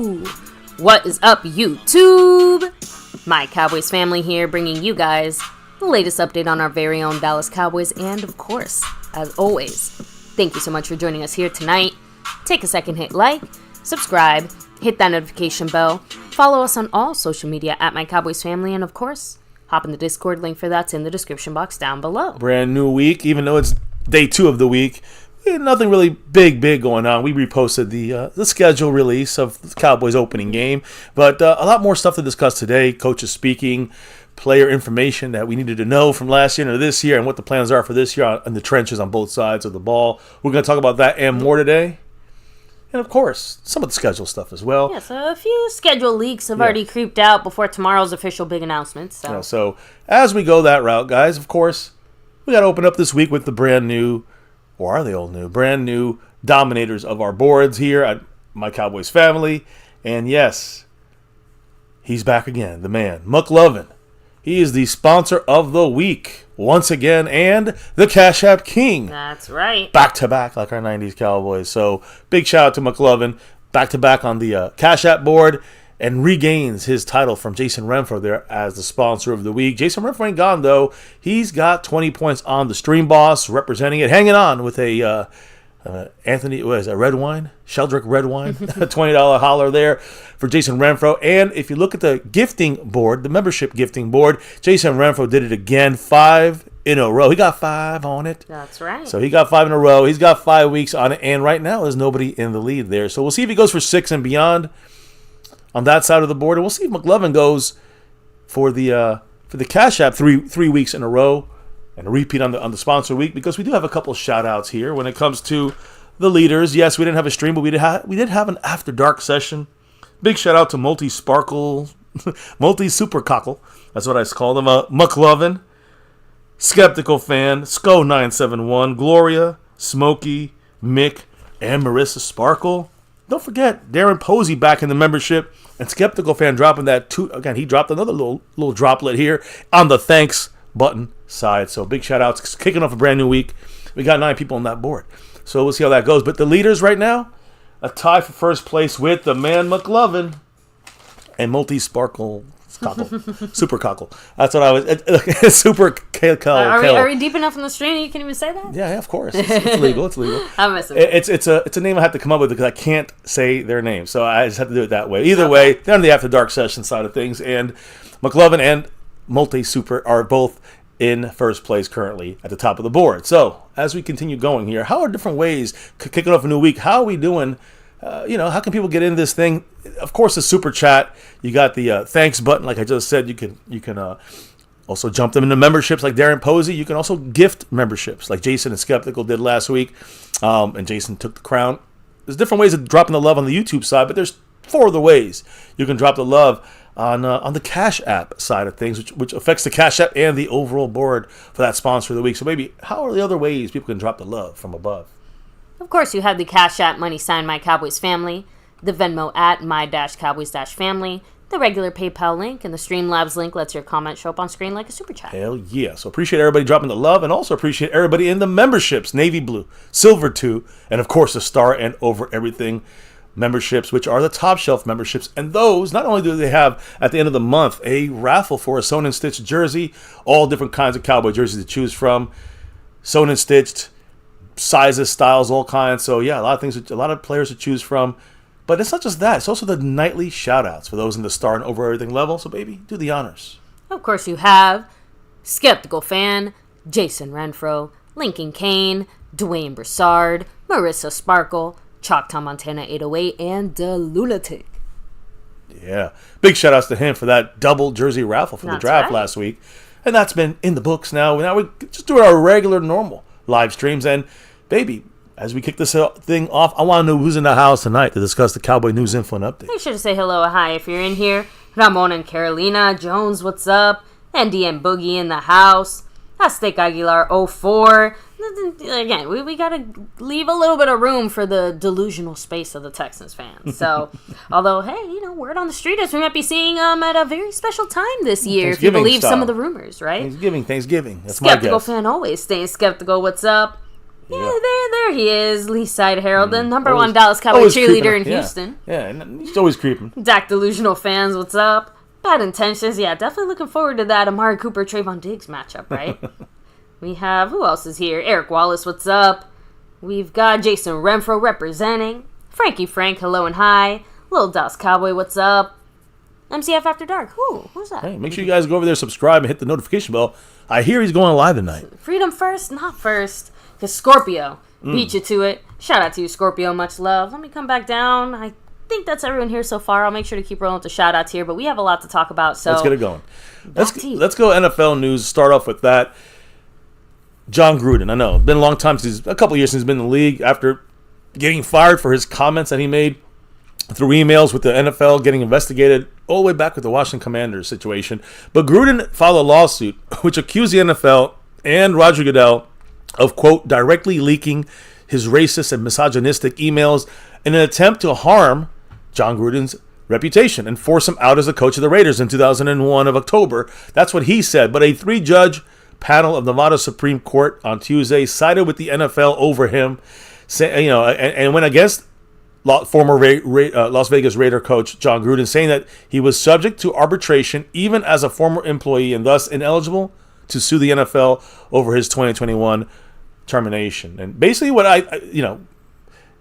Yo! What is up, YouTube? My Cowboys family here, bringing you guys the latest update on our very own Dallas Cowboys. And of course, as always, thank you so much for joining us here tonight. Take a second, hit like, subscribe, hit that notification bell, follow us on all social media at MyCowboysFamily, and of course, hop in the Discord, link for that's in the description box down below. Brand new week, even though it's day 2 of the week. Nothing really big going on. We reposted the schedule release of the Cowboys opening game, but a lot more stuff to discuss today. Coaches speaking, player information that we needed to know from last year to this year, and what the plans are for this year in the trenches on both sides of the ball. We're going to talk about that and more today. And, of course, some of the schedule stuff as well. Yes, a few schedule leaks have already creeped out before tomorrow's official big announcements. So as we go that route, guys, of course, we got to open up this week with the brand new, or are they all new, brand new dominators of our boards here at My Cowboys Family. And, yes, he's back again, the man, McLovin. He is the sponsor of the week once again, and the Cash App King. That's right. Back-to-back like our 90s Cowboys. So big shout-out to McLovin. Back-to-back on the Cash App board, and regains his title from Jason Renfro there as the sponsor of the week. Jason Renfro ain't gone, though. He's got 20 points on the Stream Boss, representing it, hanging on with a Anthony, what is that, red wine? Sheldrick red wine. $20 holler there for Jason Renfro. And if you look at the gifting board, the membership gifting board, Jason Renfro did it again, 5 in a row. He got 5 on it. That's right. So he got 5 in a row. He's got 5 weeks on it. And right now, there's nobody in the lead there. So we'll see if he goes for 6 and beyond on that side of the board. And we'll see if McLovin goes for the Cash App three weeks in a row. And a repeat on the sponsor week, because we do have a couple shout outs here when it comes to the leaders. Yes, we didn't have a stream, but we did have an after dark session. Big shout out to Multi Sparkle, Multi Super Cockle. That's what I call them. McLovin, Skeptical Fan, Sco971, Gloria, Smokey, Mick, and Marissa Sparkle. Don't forget Darren Posey back in the membership, and Skeptical Fan dropping that again. He dropped another little droplet here on the thanks button side. So big shout outs, kicking off a brand new week. We got 9 people on that board, so we'll see how that goes. But the leaders right now, a tie for first place with the man McLovin and Multi Sparkle Cockle, Super Cockle. That's what I was. Super Cockle. Are we deep enough in the stream that you can even say that? Yeah, of course. It's legal. It's legal. I'm messing. It's a name I have to come up with because I can't say their name, so I just have to do it that way. Either way, they're on the after dark session side of things, and McLovin and Multi Super are both in first place currently at the top of the board. So as we continue going here, how are different ways kicking off a new week? How are we doing? How can people get in this thing? Of course, the super chat. You got the thanks button, like I just said. You can also jump them into memberships like Darren Posey. You can also gift memberships like Jason and Skeptical did last week, and Jason took the crown. There's different ways of dropping the love on the YouTube side, but there's 4 other ways you can drop the love on the Cash App side of things, which affects the Cash App and the overall board for that sponsor of the week. So maybe, how are the other ways people can drop the love from above? Of course, you have the Cash App money sign My Cowboys Family, the Venmo at My-Cowboys-Family, the regular PayPal link, and the Streamlabs link lets your comment show up on screen like a super chat. Hell yeah. So appreciate everybody dropping the love, and also appreciate everybody in the memberships, Navy Blue, Silver 2, and of course the Star and Over Everything memberships, which are the top shelf memberships. And those, not only do they have at the end of the month a raffle for a sewn and stitched jersey, all different kinds of cowboy jerseys to choose from, sewn and stitched, sizes, styles, all kinds. So yeah, a lot of players to choose from. But it's not just that, it's also the nightly shout outs for those in the Star and Over Everything level. So baby, do the honors. Of course, you have Skeptical Fan, Jason Renfro, Lincoln Kane, Dwayne Broussard, Marissa Sparkle, Choctaw Montana 808, and The Lunatic. Yeah. Big shout outs to him for that double jersey raffle for the draft last week. And that's been in the books now. Now we just do our regular, normal live streams. And baby, as we kick this thing off, I want to know who's in the house tonight to discuss the Cowboy news, info, and update. Make sure to say hello or hi if you're in here. Ramon and Carolina Jones, what's up? Andy and Boogie in the house. Aztec Aguilar 04. Again, we got to leave a little bit of room for the delusional space of the Texans fans. So, although, hey, word on the street is we might be seeing them at a very special time this year, if you believe some of the rumors, right? Thanksgiving. That's Skeptical my guess. Fan always staying skeptical. What's up? Yeah, there he is. Lee Side Harold, the number one Dallas Cowboy cheerleader in Houston. Yeah, and he's always creeping. Dak Delusional fans, what's up? Bad intentions. Yeah, definitely looking forward to that Amari Cooper, Trayvon Diggs matchup, right? We have, who else is here? Eric Wallace, what's up? We've got Jason Renfro representing. Frankie Frank, hello and hi. Little Dallas Cowboy, what's up? MCF After Dark, who's that? Hey, make sure you guys go over there, subscribe, and hit the notification bell. I hear he's going live tonight. Freedom first, not first. Because Scorpio beat you to it. Shout out to you, Scorpio. Much love. Let me come back down. I think that's everyone here so far. I'll make sure to keep rolling with the shout outs here, but we have a lot to talk about. So let's get it going. Let's go NFL news. Start off with that. John Gruden. I know it's been a long time a couple years since he's been in the league after getting fired for his comments that he made through emails with the NFL, getting investigated all the way back with the Washington Commanders situation. But Gruden filed a lawsuit which accused the NFL and Roger Goodell of, quote, directly leaking his racist and misogynistic emails in an attempt to harm John Gruden's reputation and force him out as a coach of the Raiders in 2001 of October. That's what he said. But a 3-judge panel of Nevada Supreme Court on Tuesday sided with the NFL over him, and went against former Las Vegas Raider coach John Gruden, saying that he was subject to arbitration even as a former employee and thus ineligible to sue the NFL over his 2021 termination. And basically what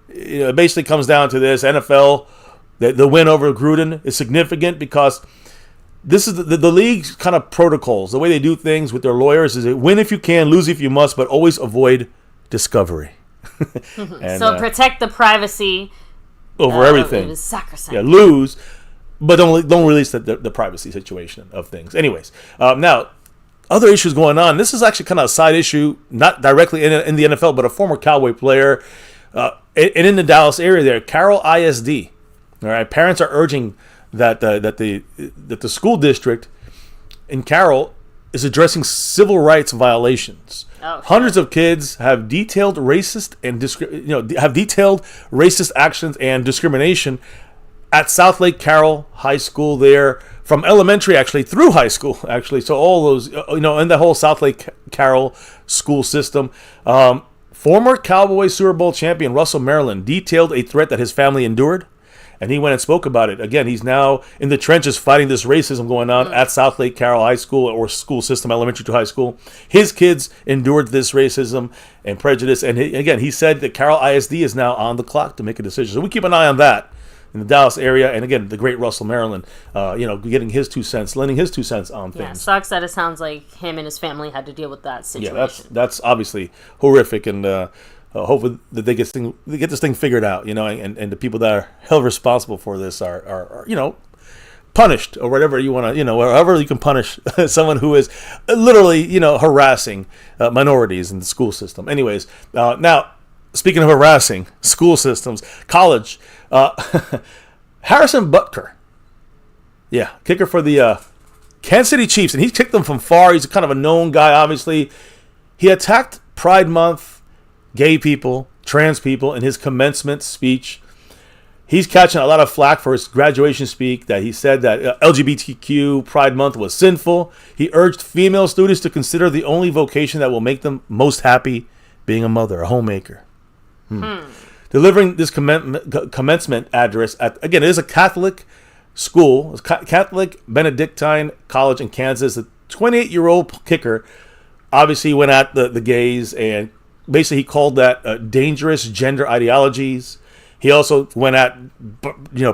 it basically comes down to this. NFL, the win over Gruden is significant because this is the league's kind of protocols. The way they do things with their lawyers is win if you can, lose if you must, but always avoid discovery. And, so protect the privacy over everything. It was sacrosanct. Yeah, lose, but don't release the privacy situation of things. Anyways, now other issues going on. This is actually kind of a side issue, not directly in the NFL, but a former Cowboy player, and in the Dallas area there, Carroll ISD. All right, parents are urging that the school district in Carroll is addressing civil rights violations. Hundreds of kids have detailed racist actions and discrimination at Southlake Carroll High School there, from elementary actually through high school actually. So all those in the whole Southlake Carroll school system. Former Cowboys Super Bowl champion Russell Maryland detailed a threat that his family endured. And he went and spoke about it. Again, he's now in the trenches fighting this racism going on at Southlake Carroll High School, or school system, elementary to high school. His kids endured this racism and prejudice. And he said that Carroll ISD is now on the clock to make a decision. So we keep an eye on that in the Dallas area. And again, the great Russell Maryland, getting his 2 cents, lending his 2 cents on things. Yeah, sucks that it sounds like him and his family had to deal with that situation. Yeah, that's obviously horrific. And hopefully that they get this thing figured out, and the people that are held responsible for this are punished, or whatever you want to, however you can punish someone who is literally, harassing minorities in the school system. Anyways, now speaking of harassing school systems, college, Harrison Butker, kicker for the Kansas City Chiefs, and he kicked them from far. He's kind of a known guy, obviously. He attacked Pride Month, gay people, trans people in his commencement speech. He's catching a lot of flack for his graduation speech that he said that LGBTQ Pride Month was sinful. He urged female students to consider the only vocation that will make them most happy being a mother, a homemaker. Delivering this commencement address it is a Catholic school, Catholic Benedictine College in Kansas. The 28-year-old kicker obviously went at the gays, and basically he called that dangerous gender ideologies. He also went at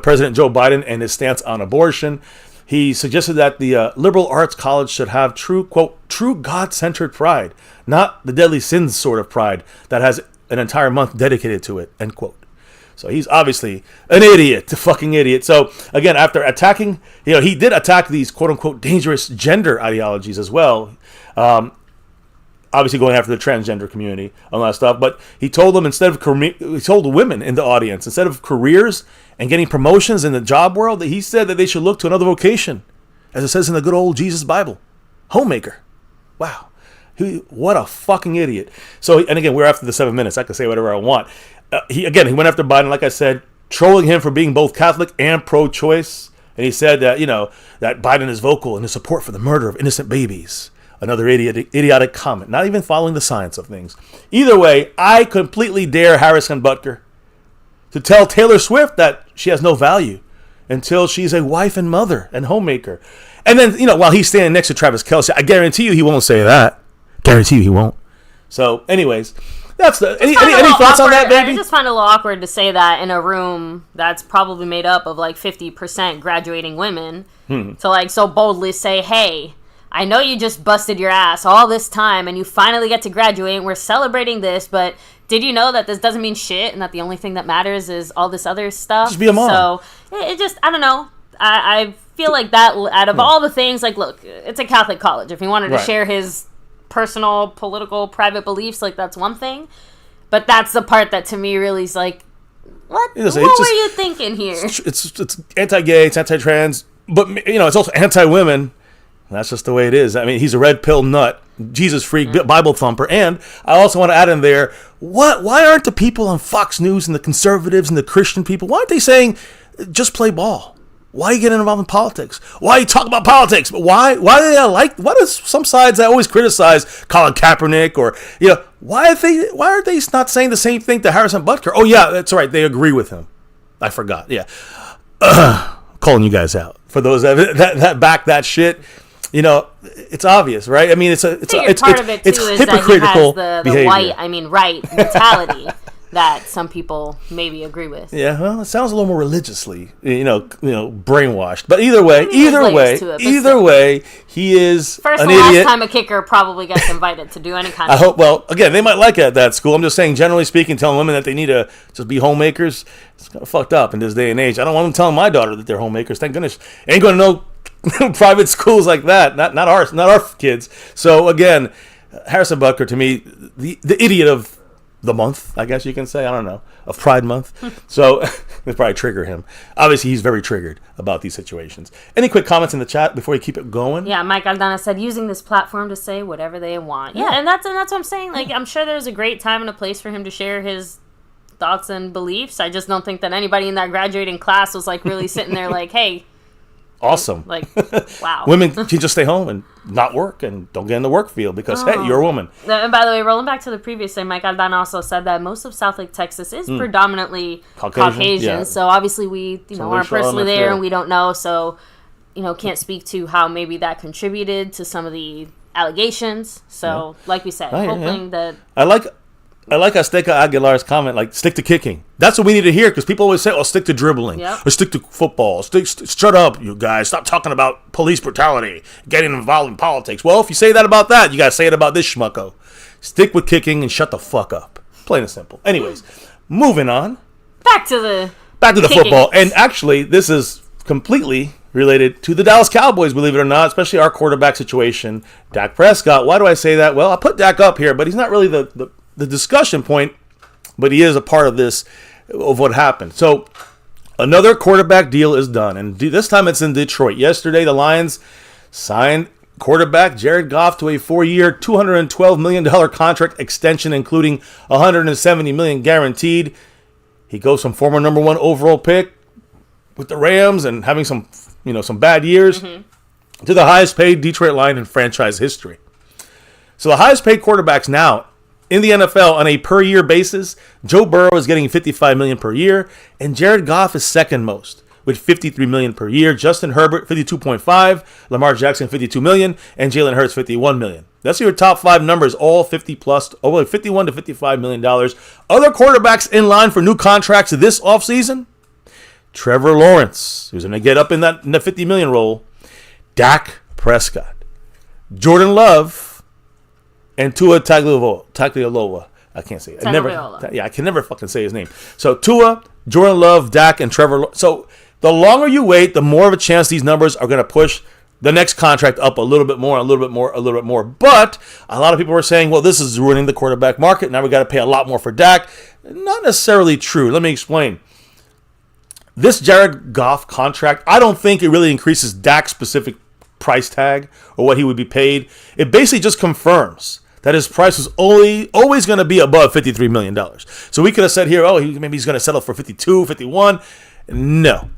President Joe Biden and his stance on abortion. He suggested that the liberal arts college should have true God-centered pride, not the deadly sins sort of pride that has an entire month dedicated to it, end quote. So he's obviously an idiot, a fucking idiot. So again, after attacking, he did attack these quote-unquote dangerous gender ideologies as well. Obviously going after the transgender community and all that stuff. But he told them he told the women in the audience, instead of careers and getting promotions in the job world, that he said that they should look to another vocation, as it says in the good old Jesus Bible, homemaker. Wow. What a fucking idiot. So, and again, we're after the 7 minutes. I can say whatever I want. He went after Biden, like I said, trolling him for being both Catholic and pro-choice. And he said that, that Biden is vocal in his support for the murder of innocent babies. Another idiotic comment, not even following the science of things. Either way, I completely dare Harrison Butker to tell Taylor Swift that she has no value until she's a wife and mother and homemaker. And then, while he's standing next to Travis Kelce, I guarantee you he won't say that. Guarantee you he won't. So, anyways, that's the... Any thoughts on that, baby? I just find it a little awkward to say that in a room that's probably made up of like 50% graduating women. To like so boldly say, hey, I know you just busted your ass all this time and you finally get to graduate and we're celebrating this, but did you know that this doesn't mean shit and that the only thing that matters is all this other stuff? Just be a mom. So, it just, I don't know. I feel like that, out of all the things, like, look, it's a Catholic college. If he wanted to share his personal, political, private beliefs, like, that's one thing. But that's the part that, to me, really is like, what were you thinking here? It's anti-gay, it's anti-trans, but, it's also anti-women. That's just the way it is. I mean, he's a red pill nut, Jesus freak, Bible thumper. And I also want to add in there, why aren't the people on Fox News and the conservatives and the Christian people, why aren't they saying, just play ball? Why are you getting involved in politics? Why are you talking about politics? But why do they why does some sides that always criticize Colin Kaepernick or, why are they not saying the same thing to Harrison Butker? Oh, yeah, that's right. They agree with him. I forgot. Yeah. Calling you guys out. For those that back that shit, it's obvious, right? I mean, it's hypocritical behavior. Right mentality. That some people maybe agree with. Yeah, well, it sounds a little more religiously, brainwashed. But either way, he is first an and last idiot. Time a kicker probably gets invited to do any kind I of... hope. Well, again, they might like it at that school. I'm just saying, generally speaking, telling women that they need to just be homemakers, it's kind of fucked up in this day and age. I don't want them telling my daughter that they're homemakers. Thank goodness, ain't going to know private schools like that. Not our kids. So again, Harrison Butker, to me, the idiot of the month, I guess you can say. I don't know, of Pride Month. So it probably trigger him. Obviously, he's very triggered about these situations. Any quick comments in the chat before we keep it going? Yeah, Mike Aldana said, using this platform to say whatever they want. Yeah, and that's what I'm saying. Like, I'm sure there's a great time and a place for him to share his thoughts and beliefs. I just don't think that anybody in that graduating class was like really sitting there like, hey, awesome. Like, wow. Women can just stay home and not work and don't get in the work field because, hey, you're a woman. And by the way, rolling back to the previous thing, Mike Aldana also said that most of Southlake, Texas is predominantly Caucasian. Yeah. So obviously we, aren't personally there and we don't know. So, can't speak to how maybe that contributed to some of the allegations. So, like we said, hoping that... I like Azteca Aguilar's comment, like, stick to kicking. That's what we need to hear, because people always say, stick to dribbling, or stick to football. Shut up, you guys. Stop talking about police brutality, getting involved in politics. Well, if you say that about that, you got to say it about this schmucko. Stick with kicking and shut the fuck up. Plain and simple. Anyways, moving on. Back to the football. And actually, this is completely related to the Dallas Cowboys, believe it or not, especially our quarterback situation, Dak Prescott. Why do I say that? Well, I put Dak up here, but he's not really the discussion point, but he is a part of this, of what happened. So another quarterback deal is done, and this time it's in Detroit. Yesterday, the Lions signed quarterback Jared Goff to a 4-year, $212 million contract extension, including $170 million guaranteed. He goes from former number 1 overall pick with the Rams and having some bad years to the highest paid Detroit Lion in franchise history. So the highest paid quarterbacks now in the NFL on a per-year basis, Joe Burrow is getting $55 million per year, and Jared Goff is second most with $53 million per year. Justin Herbert, $52.5, Lamar Jackson, $52 million, and Jalen Hurts, $51 million. That's your top 5 numbers, all 50 plus, $51 to $55 million. Other quarterbacks in line for new contracts this offseason, Trevor Lawrence, who's going to get up in the $50 million role, Dak Prescott, Jordan Love, and Tua Tagovailoa. I can't say it. I can never fucking say his name. So Tua, Jordan Love, Dak, and Trevor. So the longer you wait, the more of a chance these numbers are going to push the next contract up a little bit more, a little bit more, a little bit more. But a lot of people were saying, well, this is ruining the quarterback market. Now we got to pay a lot more for Dak. Not necessarily true. Let me explain. This Jared Goff contract, I don't think it really increases Dak's specific price tag or what he would be paid. It basically just confirms that his price was always going to be above $53 million. So we could have said here, maybe he's going to settle for 52, 51. No.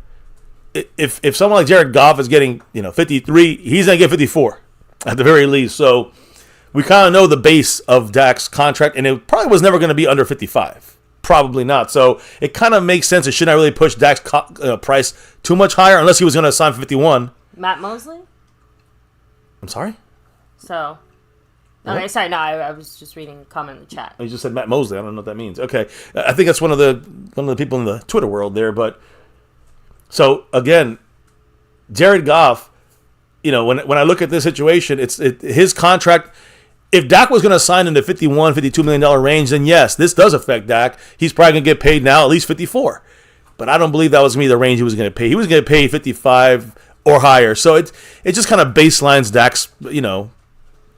If someone like Jared Goff is getting 53, he's going to get 54. at the very least. So we kind of know the base of Dak's contract, and it probably was never going to be under 55. Probably not. So it kind of makes sense. It should not really push Dak's price too much higher unless he was going to sign for 51. Matt Mosley? I'm sorry? So... Okay, sorry, no, I was just reading a comment in the chat. You just said Matt Mosley. I don't know what that means. Okay. I think that's one of the people in the Twitter world there. But so, again, Jared Goff, when I look at this situation, it's his contract. If Dak was going to sign in the $51, $52 million range, then yes, this does affect Dak. He's probably going to get paid now at least 54. But I don't believe that was going to be the range he was going to pay. He was going to pay 55 or higher. So it just kind of baselines Dak's,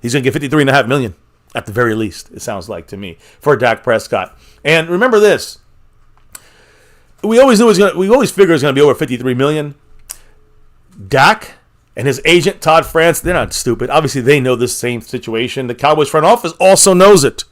he's going to get $53.5 million at the very least, it sounds like to me, for Dak Prescott. And remember this. We always figured it was going to be over $53 million. Dak and his agent, Todd France, they're not stupid. Obviously, they know this same situation. The Cowboys front office also knows it.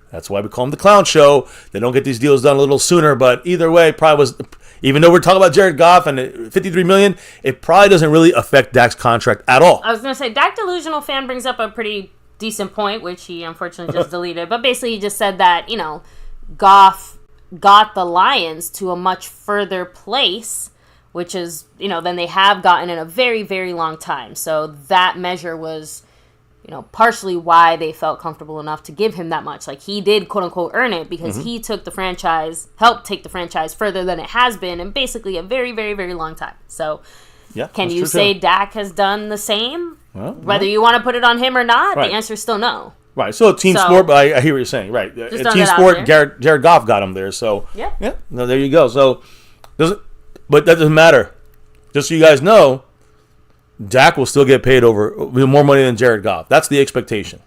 That's why we call them the Clown Show. They don't get these deals done a little sooner, but either way, probably was, even though we're talking about Jared Goff and $53 million, it probably doesn't really affect Dak's contract at all. I was going to say, Dak Delusional Fan brings up a pretty decent point, which he unfortunately just deleted. But basically, he just said that, Goff got the Lions to a much further place, which is, than they have gotten in a very, very long time. So that measure was, partially why they felt comfortable enough to give him that much. Like, he did, quote unquote, earn it because he took the franchise, helped take the franchise further than it has been in basically a very, very, very long time. So, yeah, can you say Dak has done the same? Well, whether you want to put it on him or not, the answer is still no. Right. So, team sport, but I hear what you're saying. Right. Team sport, Jared Goff got him there. So, yeah. No, there you go. So, but that doesn't matter. Just so you guys know, Dak will still get paid over more money than Jared Goff. That's the expectation.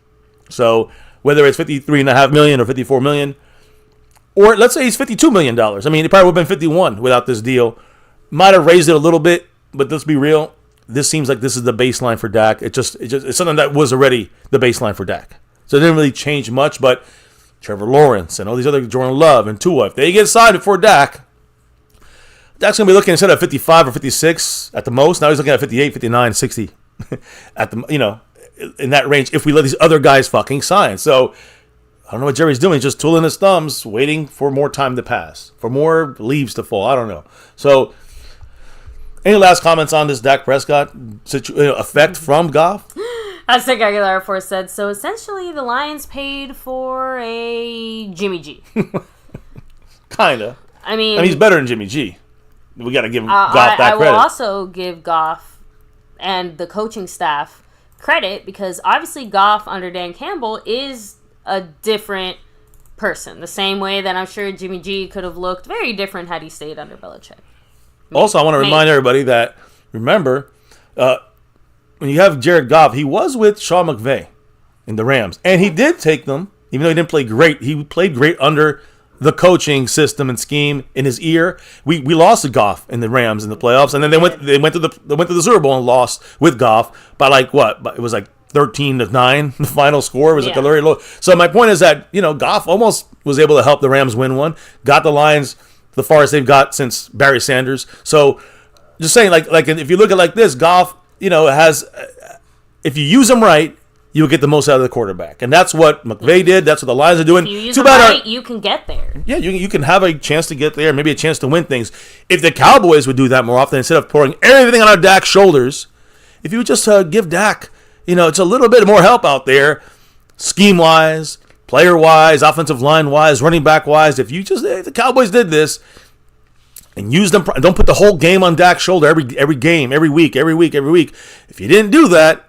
So whether it's $53.5 million or $54 million, or let's say he's $52 million. I mean, it probably would have been 51 without this deal. Might have raised it a little bit, but let's be real. This seems like this is the baseline for Dak. It's something that was already the baseline for Dak. So it didn't really change much, but Trevor Lawrence and all these other Jordan Love and Tua, if they get signed before Dak, Dak's going to be looking instead of 55 or 56 at the most. Now he's looking at 58, 59, 60 at the, in that range if we let these other guys fucking sign. So I don't know what Jerry's doing. He's just twiddling his thumbs, waiting for more time to pass, for more leaves to fall. I don't know. So any last comments on this Dak Prescott effect from Goff? As Nick Aguilar 4 said, so essentially the Lions paid for a Jimmy G. Kind of. I mean, he's better than Jimmy G. We got to give Goff that credit. I will also give Goff and the coaching staff credit because obviously Goff under Dan Campbell is a different person. The same way that I'm sure Jimmy G could have looked very different had he stayed under Belichick. Also, I want to remind everybody that, remember, when you have Jared Goff, he was with Sean McVay in the Rams. And he did take them, even though he didn't play great. He played great under the coaching system and scheme in his ear. We lost to Goff in the Rams in the playoffs, and then they went to the Super Bowl and lost with Goff by like what? It was like 13-9. The final score was like a very low. So my point is that Goff almost was able to help the Rams win one. Got the Lions the farthest they've got since Barry Sanders. So just saying, like if you look at it like this, Goff, has if you use him right, you'll get the most out of the quarterback. And that's what McVay did. That's what the Lions are doing. If you use them right, you can get there. Yeah, you can have a chance to get there, maybe a chance to win things. If the Cowboys would do that more often, instead of pouring everything on Dak's shoulders, if you would just give Dak, it's a little bit more help out there, scheme-wise, player-wise, offensive line-wise, running back-wise. If the Cowboys did this and use them, don't put the whole game on Dak's shoulder every game, every week. If you didn't do that,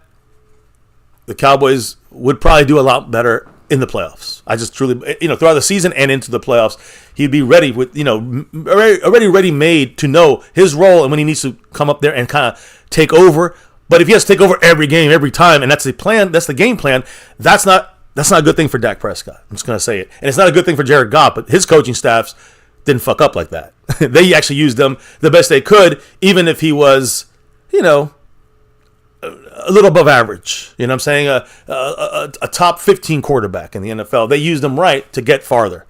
the Cowboys would probably do a lot better in the playoffs. I just truly, throughout the season and into the playoffs, he'd be ready with, already ready-made to know his role and when he needs to come up there and kind of take over. But if he has to take over every game, every time, and that's the plan, that's the game plan, that's not a good thing for Dak Prescott. I'm just going to say it. And it's not a good thing for Jared Goff, but his coaching staffs didn't fuck up like that. They actually used them the best they could, even if he was, a little above average. You know what I'm saying? A top 15 quarterback in the NFL. They used him right to get farther.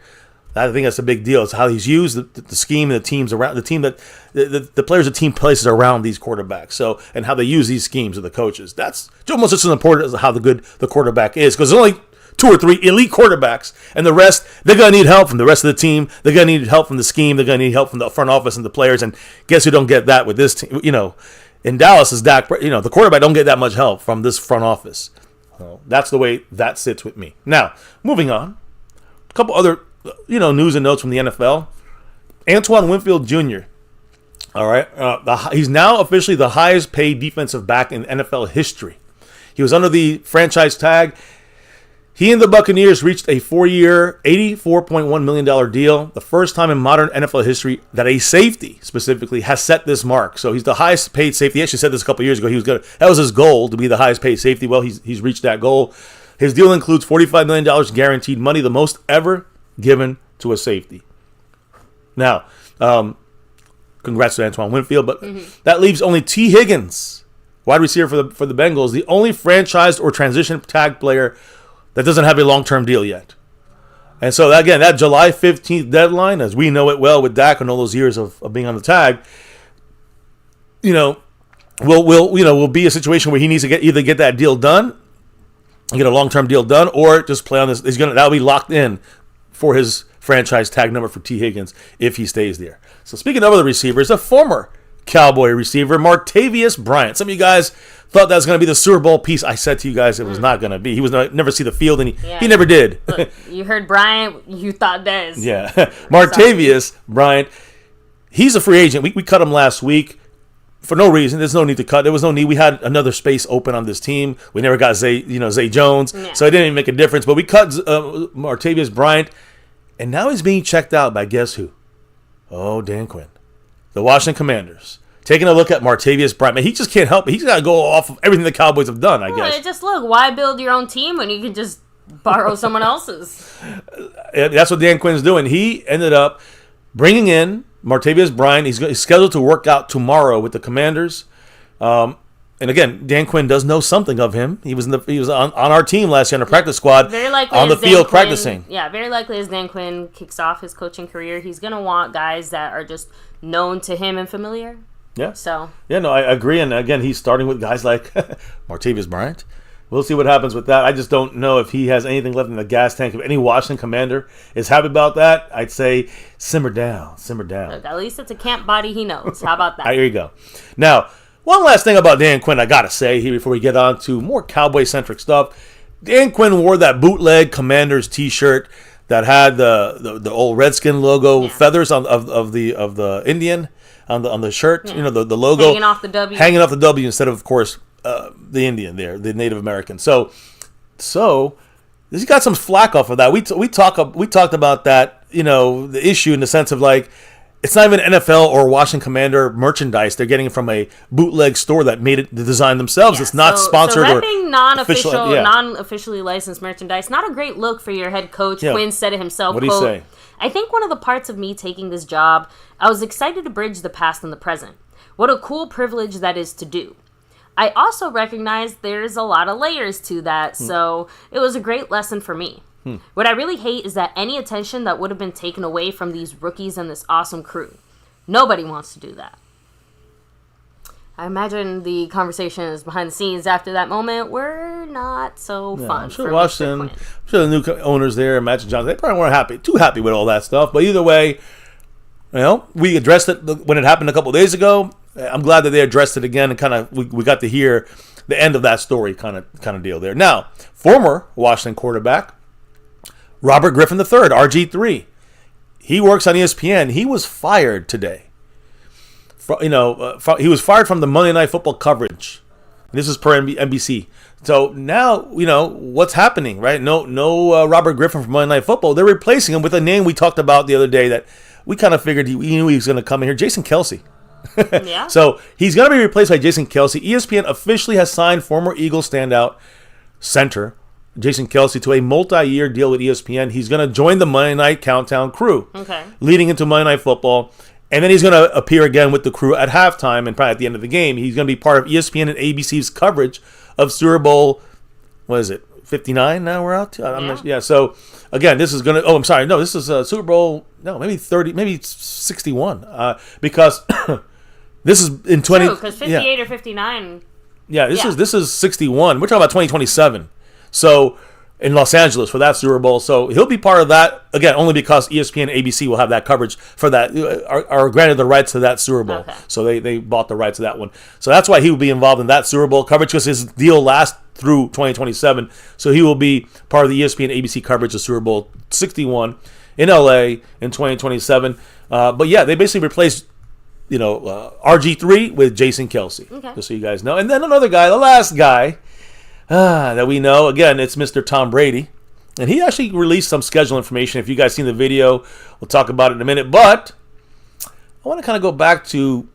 I think that's a big deal. It's how he's used, the scheme, and the teams around the team that the players the team places around these quarterbacks. So, and how they use these schemes of the coaches. That's almost just as important as how good the quarterback is, because there's only 2 or 3 elite quarterbacks, and the rest, they're going to need help from the rest of the team. They're going to need help from the scheme. They're going to need help from the front office and the players. And guess who don't get that with this team? In Dallas is Dak. The quarterback don't get that much help from this front office. So that's the way that sits with me. Now, moving on, a couple other news and notes from the NFL. Antoine Winfield Jr. All right, he's now officially the highest paid defensive back in NFL history. He was under the franchise tag. He and the Buccaneers reached a 4-year, $84.1 million deal, the first time in modern NFL history that a safety specifically has set this mark. So he's the highest paid safety. He actually said this a couple years ago. That was his goal, to be the highest paid safety. Well, he's reached that goal. His deal includes $45 million guaranteed money, the most ever given to a safety. Now, congrats to Antoine Winfield, but that leaves only T. Higgins, wide receiver for the Bengals, the only franchised or transition tag player that doesn't have a long-term deal yet. And so, again, that July 15th deadline, as we know it well with Dak and all those years of being on the tag, will be a situation where he needs to either get that deal done, get a long-term deal done, or just play on this. That'll be locked in for his franchise tag number for T. Higgins if he stays there. So speaking of other receivers, a former Cowboy receiver, Martavis Bryant. Some of you guys thought that was going to be the Super Bowl piece. I said to you guys it was not going to be. He was never see the field, and he never did. Look, you heard Bryant, you thought Dez. Yeah. Martavis Bryant, he's a free agent. We cut him last week for no reason. There's no need to cut. There was no need. We had another space open on this team. We never got Zay Jones, so it didn't even make a difference. But we cut Martavis Bryant, and now he's being checked out by guess who? Oh, Dan Quinn. The Washington Commanders. Taking a look at Martavis Bryant. Man, he just can't help it. He's got to go off of everything the Cowboys have done, I guess. Just look, why build your own team when you can just borrow someone else's? That's what Dan Quinn's doing. He ended up bringing in Martavis Bryant. He's scheduled to work out tomorrow with the Commanders. And again, Dan Quinn does know something of him. He was on our team last year on the practice squad, very likely on the field practicing. Yeah, very likely as Dan Quinn kicks off his coaching career, he's going to want guys that are just known to him and familiar. Yeah. So. Yeah, no, I agree. And again, he's starting with guys like Martavis Bryant. We'll see what happens with that. I just don't know if he has anything left in the gas tank. If any Washington Commander is happy about that, I'd say simmer down. Look, at least it's a camp body he knows. How about that? There you go. Now, one last thing about Dan Quinn I got to say here before we get on to more Cowboy-centric stuff. Dan Quinn wore that bootleg Commanders T-shirt that had the old Redskin logo, feathers of the Indian on the shirt. Yeah. The logo hanging off the W instead of course, the Indian there, the Native American. So he got some flack off of that. We talked about that. The issue in the sense of like, it's not even NFL or Washington Commander merchandise. They're getting it from a bootleg store that made the design themselves. Yeah, it's not sponsored or non-officially licensed merchandise. Not a great look for your head coach. Yeah. Quinn said it himself. What do you say? I think one of the parts of me taking this job, I was excited to bridge the past and the present. What a cool privilege that is to do. I also recognize there's a lot of layers to that, so it was a great lesson for me. What I really hate is that any attention that would have been taken away from these rookies and this awesome crew. Nobody wants to do that. I imagine the conversations behind the scenes after that moment were not so fun. I'm sure Washington, I'm sure the new owners there, Magic Johnson, they probably weren't too happy with all that stuff. But either way, we addressed it when it happened a couple of days ago. I'm glad that they addressed it again and kind of we got to hear the end of that story kind of deal there. Now, former Washington quarterback Robert Griffin III, RG3. He works on ESPN. He was fired today. He was fired from the Monday Night Football coverage. This is per NBC. So now, what's happening, right? No Robert Griffin from Monday Night Football. They're replacing him with a name we talked about the other day that we kind of figured he knew he was going to come in here, Jason Kelce. Yeah. So he's going to be replaced by Jason Kelce. ESPN officially has signed former Eagles standout center Jason Kelce to a multi-year deal with ESPN. He's going to join the Monday Night Countdown crew, leading into Monday Night Football, and then he's going to appear again with the crew at halftime and probably at the end of the game. He's going to be part of ESPN and ABC's coverage of Super Bowl. What is it? 59 now we're out to? So again, this is going to. Oh, I'm sorry. No, this is Super Bowl. No, maybe 30, maybe 61. Because this is in 20. True, because 58 or 59. Yeah, this is 61. We're talking about 2027. So in Los Angeles for that Super Bowl. So he'll be part of that again, only because ESPN and ABC will have that coverage for that. Are granted the rights to that Super Bowl. Okay. So they bought the rights to that one. So that's why he will be involved in that Super Bowl coverage because his deal lasts through 2027. So he will be part of the ESPN and ABC coverage of Super Bowl 61 in LA in 2027. But yeah, they basically replaced RG3 with Jason Kelce. Okay. Just so you guys know. And then another guy, the last guy that we know, again, it's Mr. Tom Brady. And he actually released some schedule information. If you guys seen the video, we'll talk about it in a minute. But I want to kind of go back to,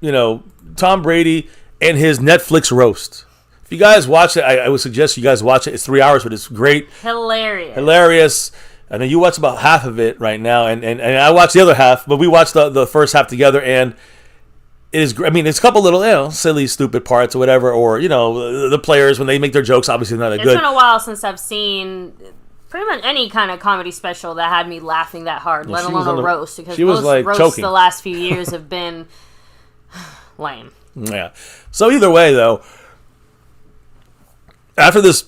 Tom Brady and his Netflix roast. If you guys watch it, I would suggest you guys watch it. It's 3 hours, but it's great. Hilarious. I know you watched about half of it right now, and I watched the other half, but we watched the first half together, and it is. I mean, it's a couple little, silly, stupid parts or whatever, or the players when they make their jokes, obviously not that good. It's been a while since I've seen pretty much any kind of comedy special that had me laughing that hard, let alone a roast, because most roasts choking. the last few years have been lame. Yeah. So either way, though, after this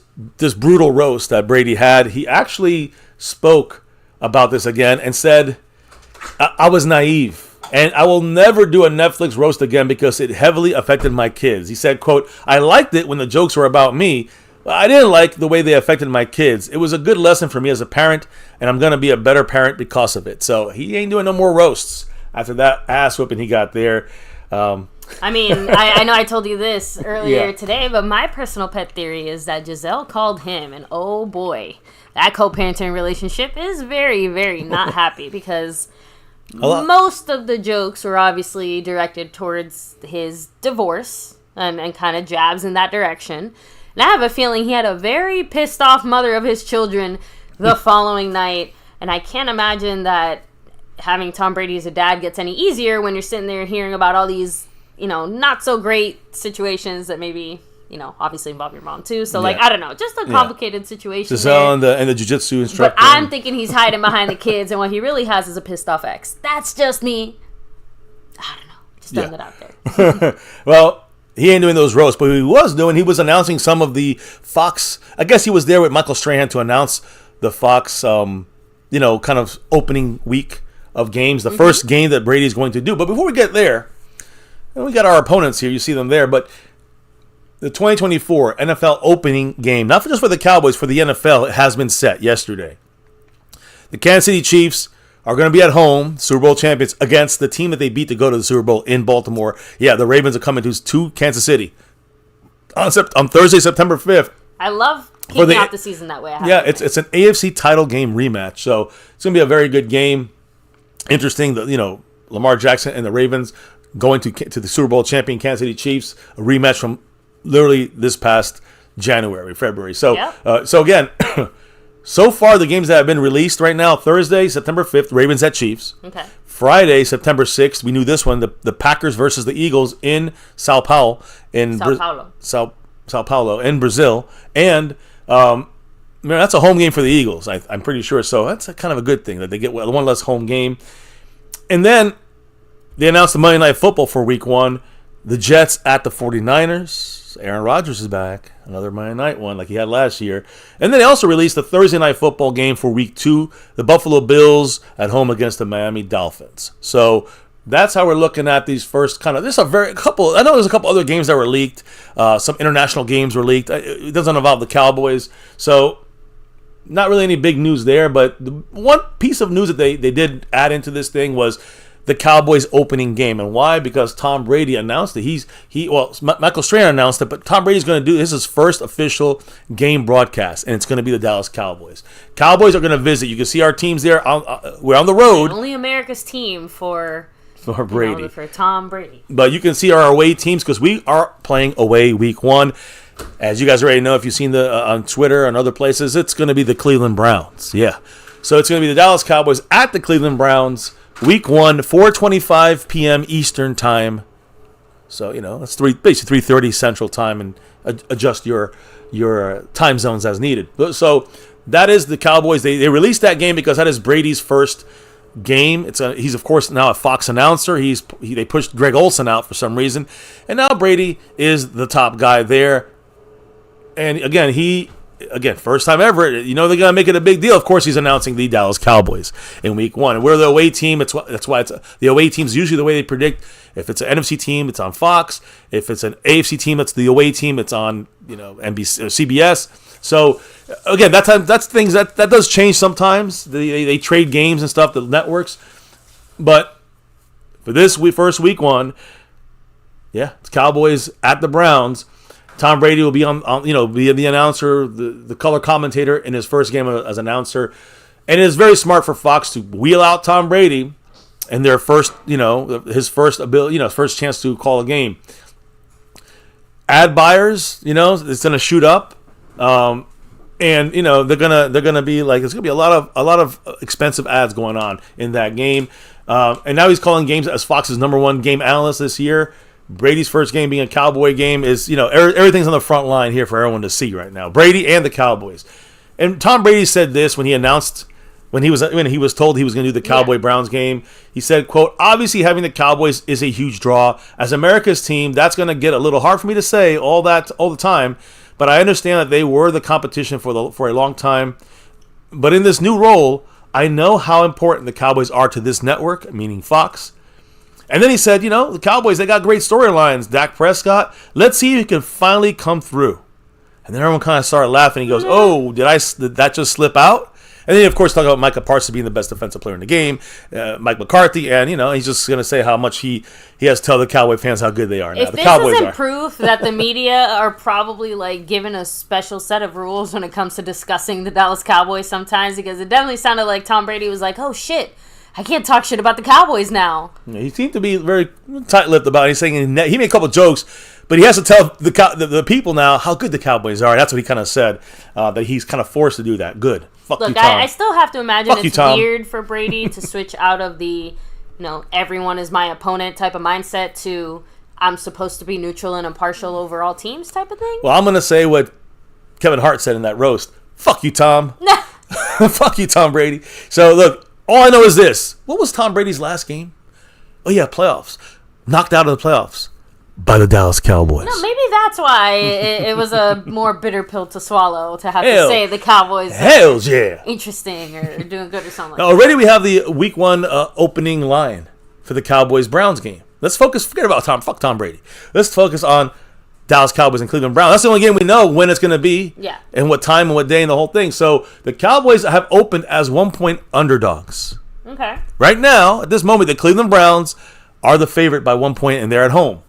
brutal roast that Brady had, he actually spoke about this again and said, I was naive. And I will never do a Netflix roast again because it heavily affected my kids. He said, quote, I liked it when the jokes were about me, but I didn't like the way they affected my kids. It was a good lesson for me as a parent, and I'm going to be a better parent because of it. So he ain't doing no more roasts after that ass whooping he got there. I mean, I know I told you this earlier today, but my personal pet theory is that Giselle called him, and oh boy, that co-parenting relationship is very, very not happy because most of the jokes were obviously directed towards his divorce and kind of jabs in that direction. And I have a feeling he had a very pissed off mother of his children the following night, and I can't imagine that having Tom Brady as a dad gets any easier when you're sitting there hearing about all these, not so great situations that maybe, obviously involve your mom too. So I don't know, just a complicated situation. Giselle and the jiu-jitsu instructor. But I'm thinking he's hiding behind the kids, and what he really has is a pissed off ex. That's just me. I don't know. Just throwing that out there. Well, he ain't doing those roasts, but he was announcing some of the Fox. I guess he was there with Michael Strahan to announce the Fox, kind of opening week of games, the first game that Brady's going to do. But before we get there, we got our opponents here. You see them there, but the 2024 NFL opening game, not just for the Cowboys, for the NFL, it has been set yesterday. The Kansas City Chiefs are going to be at home, Super Bowl champions, against the team that they beat to go to the Super Bowl in Baltimore. Yeah, the Ravens are coming to Kansas City on Thursday, September 5th. I love kicking off the season that way. It's an AFC title game rematch, so it's going to be a very good game. Interesting, Lamar Jackson and the Ravens going to the Super Bowl champion Kansas City Chiefs, a rematch from literally this past February. So, so again, so far the games that have been released right now: Thursday, September 5th, Ravens at Chiefs. Okay. Friday, September 6th, we knew this one: the Packers versus the Eagles in Sao Paulo in Brazil, and that's a home game for the Eagles. I'm pretty sure. So that's kind of a good thing that they get one less home game. And then they announced the Monday Night Football for Week 1. The Jets at the 49ers. Aaron Rodgers is back. Another Monday night one like he had last year. And then they also released the Thursday Night Football game for Week 2. The Buffalo Bills at home against the Miami Dolphins. So that's how we're looking at these first kind of. I know there's a couple other games that were leaked. Some international games were leaked. It doesn't involve the Cowboys. So not really any big news there. But the one piece of news that they did add into this thing was the Cowboys opening game. And why? Because Tom Brady announced it. Michael Strahan announced it, but Tom Brady's going to do his first official game broadcast, and it's going to be the Dallas Cowboys. Cowboys are going to visit. You can see our teams there. We're on the road. Only America's team for Brady. For Tom Brady. But you can see our away teams because we are playing away Week 1. As you guys already know, if you've seen on Twitter and other places, it's going to be the Cleveland Browns. Yeah. So it's going to be the Dallas Cowboys at the Cleveland Browns. Week 1, 4:25 p.m. Eastern time. So, that's basically 3:30 Central time, and adjust your time zones as needed. So that is the Cowboys. They released that game because that is Brady's first game. He's of course now a Fox announcer. They pushed Greg Olson out for some reason, and now Brady is the top guy there. And again, first time ever. They're gonna make it a big deal. Of course, he's announcing the Dallas Cowboys in Week 1. And we're the away team. That's why the away team's usually the way they predict. If it's an NFC team, it's on Fox. If it's an AFC team, it's the away team. It's on NBC or CBS. So again, that's things that does change sometimes. They trade games and stuff, the networks. But for this first Week 1, it's Cowboys at the Browns. Tom Brady will be be the announcer, the color commentator in his first game as announcer, and it is very smart for Fox to wheel out Tom Brady in their first, his first ability, first chance to call a game. Ad buyers, it's gonna shoot up, and they're gonna be like, there's gonna be a lot of expensive ads going on in that game, and now he's calling games as Fox's #1 game analyst this year. Brady's first game being a Cowboy game is, everything's on the front line here for everyone to see right now. Brady and the Cowboys. And Tom Brady said this when he announced, when he was told he was going to do the Cowboy-Browns game. He said, quote, "Obviously having the Cowboys is a huge draw. As America's team, that's going to get a little hard for me to say all the time, but I understand that they were the competition for a long time. But in this new role, I know how important the Cowboys are to this network," meaning Fox. And then he said, the Cowboys, they got great storylines. Dak Prescott, let's see if he can finally come through. And then everyone kind of started laughing. He goes, "Oh, did that just slip out?" And then, of course, talk about Micah Parsons being the best defensive player in the game, Mike McCarthy, and, he's just going to say how much he has to tell the Cowboy fans how good they are now. If this isn't proof that the media are probably, given a special set of rules when it comes to discussing the Dallas Cowboys sometimes, because it definitely sounded like Tom Brady was like, "Oh, shit. I can't talk shit about the Cowboys now." Yeah, he seemed to be very tight-lipped about it. He's saying he made a couple of jokes, but he has to tell the people now how good the Cowboys are. That's what he kind of said, that he's kind of forced to do that. Good. Fuck you, Tom. I still have to imagine it's weird for Brady to switch out of the, everyone is my opponent type of mindset to I'm supposed to be neutral and impartial over all teams type of thing. Well, I'm going to say what Kevin Hart said in that roast. Fuck you, Tom. Fuck you, Tom Brady. So, look. All I know is this. What was Tom Brady's last game? Oh, yeah, playoffs. Knocked out of the playoffs by the Dallas Cowboys. Maybe that's why it was a more bitter pill to swallow to have to say the Cowboys interesting or doing good or something like that. Already we have the Week 1 opening line for the Cowboys-Browns game. Let's forget about fuck Tom Brady. Let's focus on Dallas Cowboys and Cleveland Browns. That's the only game we know when it's going to be, and what time and what day and the whole thing. So the Cowboys have opened as 1-point underdogs. Okay. Right now, at this moment, the Cleveland Browns are the favorite by 1 point, and they're at home.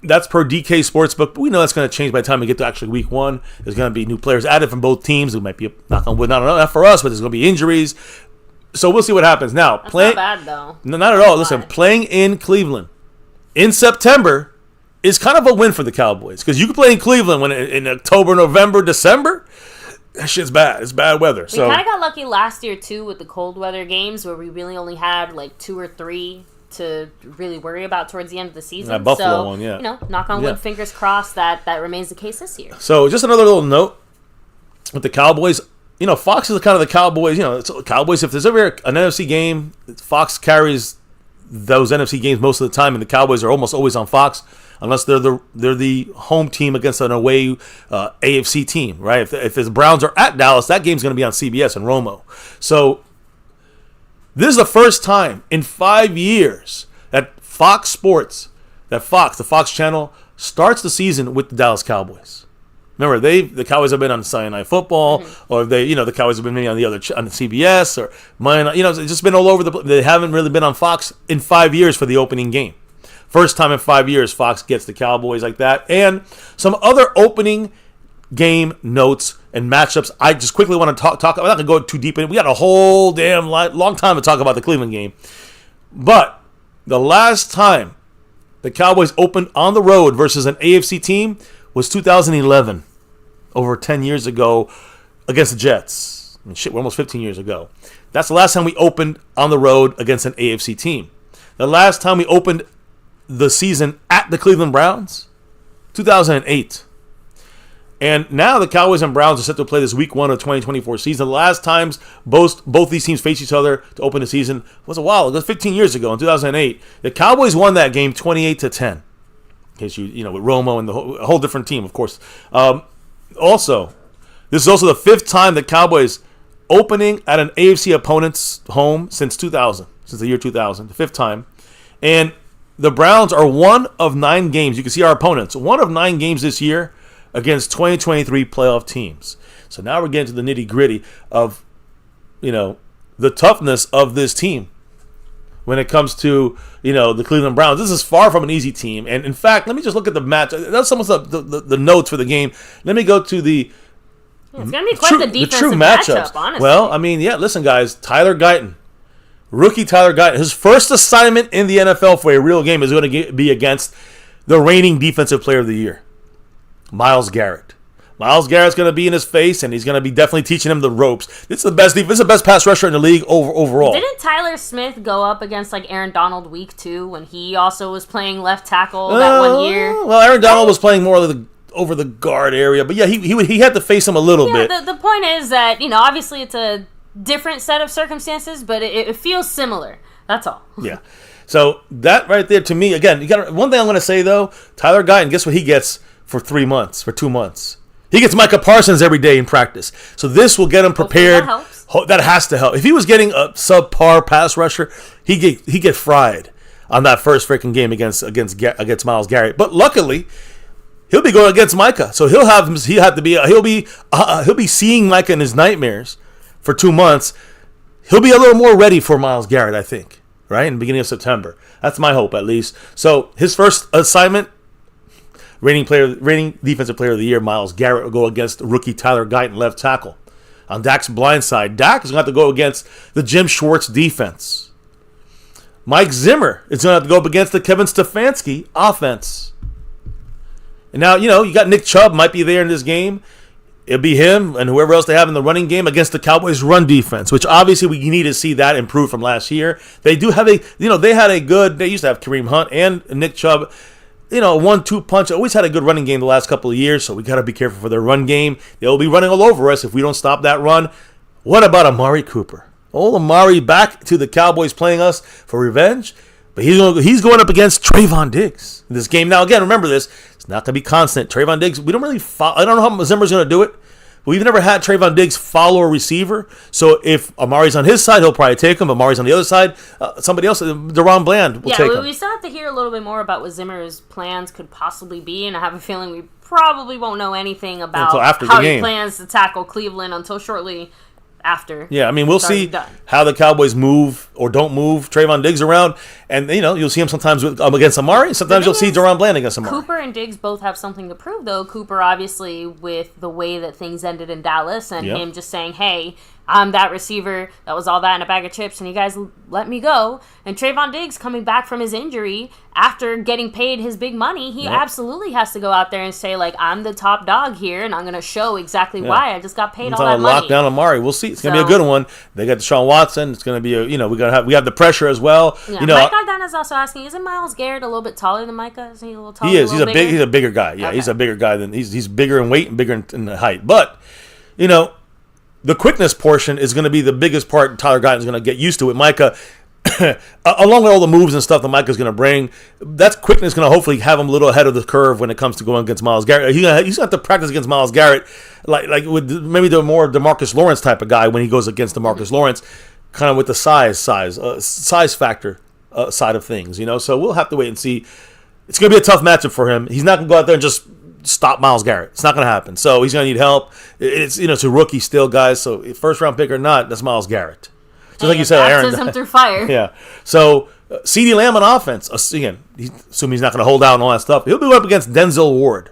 That's per DK Sportsbook, but we know that's going to change by the time we get to actually Week 1. There's going to be new players added from both teams. It might be, knock on wood, not for us, but there's going to be injuries. So we'll see what happens. Now, that's not bad, though. No, not at all. Listen, playing in Cleveland in September is kind of a win for the Cowboys, because you can play in Cleveland when in October, November, December. That shit's bad. It's bad weather. We kind of got lucky last year too with the cold weather games, where we really only had 2 or 3 to really worry about towards the end of the season. That Buffalo one, yeah. Knock on wood, fingers crossed that remains the case this year. So just another little note with the Cowboys. Fox is kind of the Cowboys. It's Cowboys. If there's ever an NFC game, Fox carries those NFC games most of the time, and the Cowboys are almost always on Fox, unless they're the home team against an away AFC team, right? If the Browns are at Dallas, that game's going to be on CBS and Romo. So this is the first time in 5 years that Fox Sports, the Fox channel, starts the season with the Dallas Cowboys. Remember, the Cowboys have been on Sunday Night Football, or the Cowboys have been maybe on the CBS or Monday Night. It's just been all over the place. They haven't really been on Fox in 5 years for the opening game. First time in 5 years Fox gets the Cowboys like that. And some other opening game notes and matchups. I just quickly want to talk. I'm not going to go too deep in it. We got a whole damn long time to talk about the Cleveland game. But the last time the Cowboys opened on the road versus an AFC team was 2011, over 10 years ago, against the Jets. We're almost 15 years ago. That's the last time we opened on the road against an AFC team. The last time we opened the season at the Cleveland Browns, 2008. And now the Cowboys and Browns are set to play this Week 1 of 2024 season. The last times both these teams faced each other to open the season was a while ago, 15 years ago in 2008. The Cowboys won that game 28-10. In case you know, with Romo and a whole different team, of course. Also, this is also the 5th time the Cowboys opening at an AFC opponent's home since 2000, since the year 2000, the 5th time. And the Browns are one of 9 games. You can see our opponents, one of 9 games this year against 2023 playoff teams. So now we're getting to the nitty-gritty of, you know, the toughness of this team when it comes to, you know, the Cleveland Browns. This is far from an easy team. And in fact, let me just look at the match. That's almost the notes for the game. Let me go to the it's going to be quite the defensive true matchups. Honestly. Well, I mean, yeah, listen, guys. Tyler Guyton, rookie Tyler Guyton, his first assignment in the NFL for a real game is going to be against the reigning defensive player of the year, Myles Garrett. Myles Garrett's going to be in his face, and he's going to be definitely teaching him the ropes. This is the best defense, this is the best pass rusher in the league overall. Didn't Tyler Smith go up against like Aaron Donald week 2 when he also was playing left tackle that one year? Well, Aaron Donald was playing more of over the guard area, but yeah, he had to face him a little bit. The point is that, you know, obviously it's a different set of circumstances, but it feels similar. That's all. Yeah. So that right there, to me, again, one thing I'm going to say though, Tyler Guyton, guess what he gets for 2 months? He gets Micah Parsons every day in practice. So this will get him prepared. That helps. That has to help. If he was getting a subpar pass rusher, he get fried on that first freaking game against Myles Garrett. But luckily, he'll be going against Micah, so he'll be seeing Micah in his nightmares for 2 months. He'll be a little more ready for Myles Garrett, I think, right in the beginning of September. That's my hope, at least. So his first assignment, reigning defensive player of the year, Myles Garrett, will go against rookie Tyler Guyton, left tackle. On Dak's blind side, Dak is going to have to go against the Jim Schwartz defense. Mike Zimmer is going to have to go up against the Kevin Stefanski offense. And now, you know, you got Nick Chubb might be there in this game. It'll be him and whoever else they have in the running game against the Cowboys' run defense, which obviously we need to see that improve from last year. They do have they used to have Kareem Hunt and Nick Chubb, you know, 1-2 punch. Always had a good running game the last couple of years, so we got to be careful for their run game. They'll be running all over us if we don't stop that run. What about Amari Cooper? Old Amari back to the Cowboys playing us for revenge, but he's going up against Trayvon Diggs in this game. Now, again, remember this. It's not going to be constant. Trayvon Diggs, we don't really I don't know how Zimmer's going to do it. We've never had Trayvon Diggs follow a receiver. So if Amari's on his side, he'll probably take him. Amari's on the other side, somebody else, Deron Bland, will take him. We still have to hear a little bit more about what Zimmer's plans could possibly be, and I have a feeling we probably won't know anything about how he plans to tackle Cleveland until shortly after. Yeah, I mean, we'll see how the Cowboys move or don't move Trayvon Diggs around. And, you know, you'll see him sometimes against Amari. Sometimes you'll see Deron Bland against Amari. Cooper and Diggs both have something to prove, though. Cooper, obviously, with the way that things ended in Dallas and him just saying, hey, I'm that receiver that was all that in a bag of chips, and you guys let me go. And Trayvon Diggs coming back from his injury after getting paid his big money, he absolutely has to go out there and say, like, I'm the top dog here, and I'm going to show exactly why I just got paid all that money. Lockdown Amari. We'll see. It's going to be a good one. They got Deshaun Watson. It's going to be we have the pressure as well. Yeah. Mike Gardana's also asking, isn't Myles Garrett a little bit taller than Micah? Is he a little taller? He is. He's a bigger guy. Yeah, okay. He's a bigger guy than he's bigger in weight and bigger in height. But, you know, the quickness portion is going to be the biggest part. Tyler Guyton is going to get used to it. Micah, along with all the moves and stuff that Micah's going to bring, that quickness is going to hopefully have him a little ahead of the curve when it comes to going against Myles Garrett. He's going to have to practice against Myles Garrett, like with maybe the more DeMarcus Lawrence type of guy when he goes against DeMarcus Lawrence, kind of with the size factor side of things. You know, so we'll have to wait and see. It's going to be a tough matchup for him. He's not going to go out there and just stop Myles Garrett. It's not going to happen. So he's going to need help. It's a rookie still, guys. So first round pick or not, that's Myles Garrett. Just like you said, Aaron. Baptism through fire. Yeah. So CeeDee Lamb on offense. Again, assuming he's not going to hold out and all that stuff, he'll be up against Denzel Ward.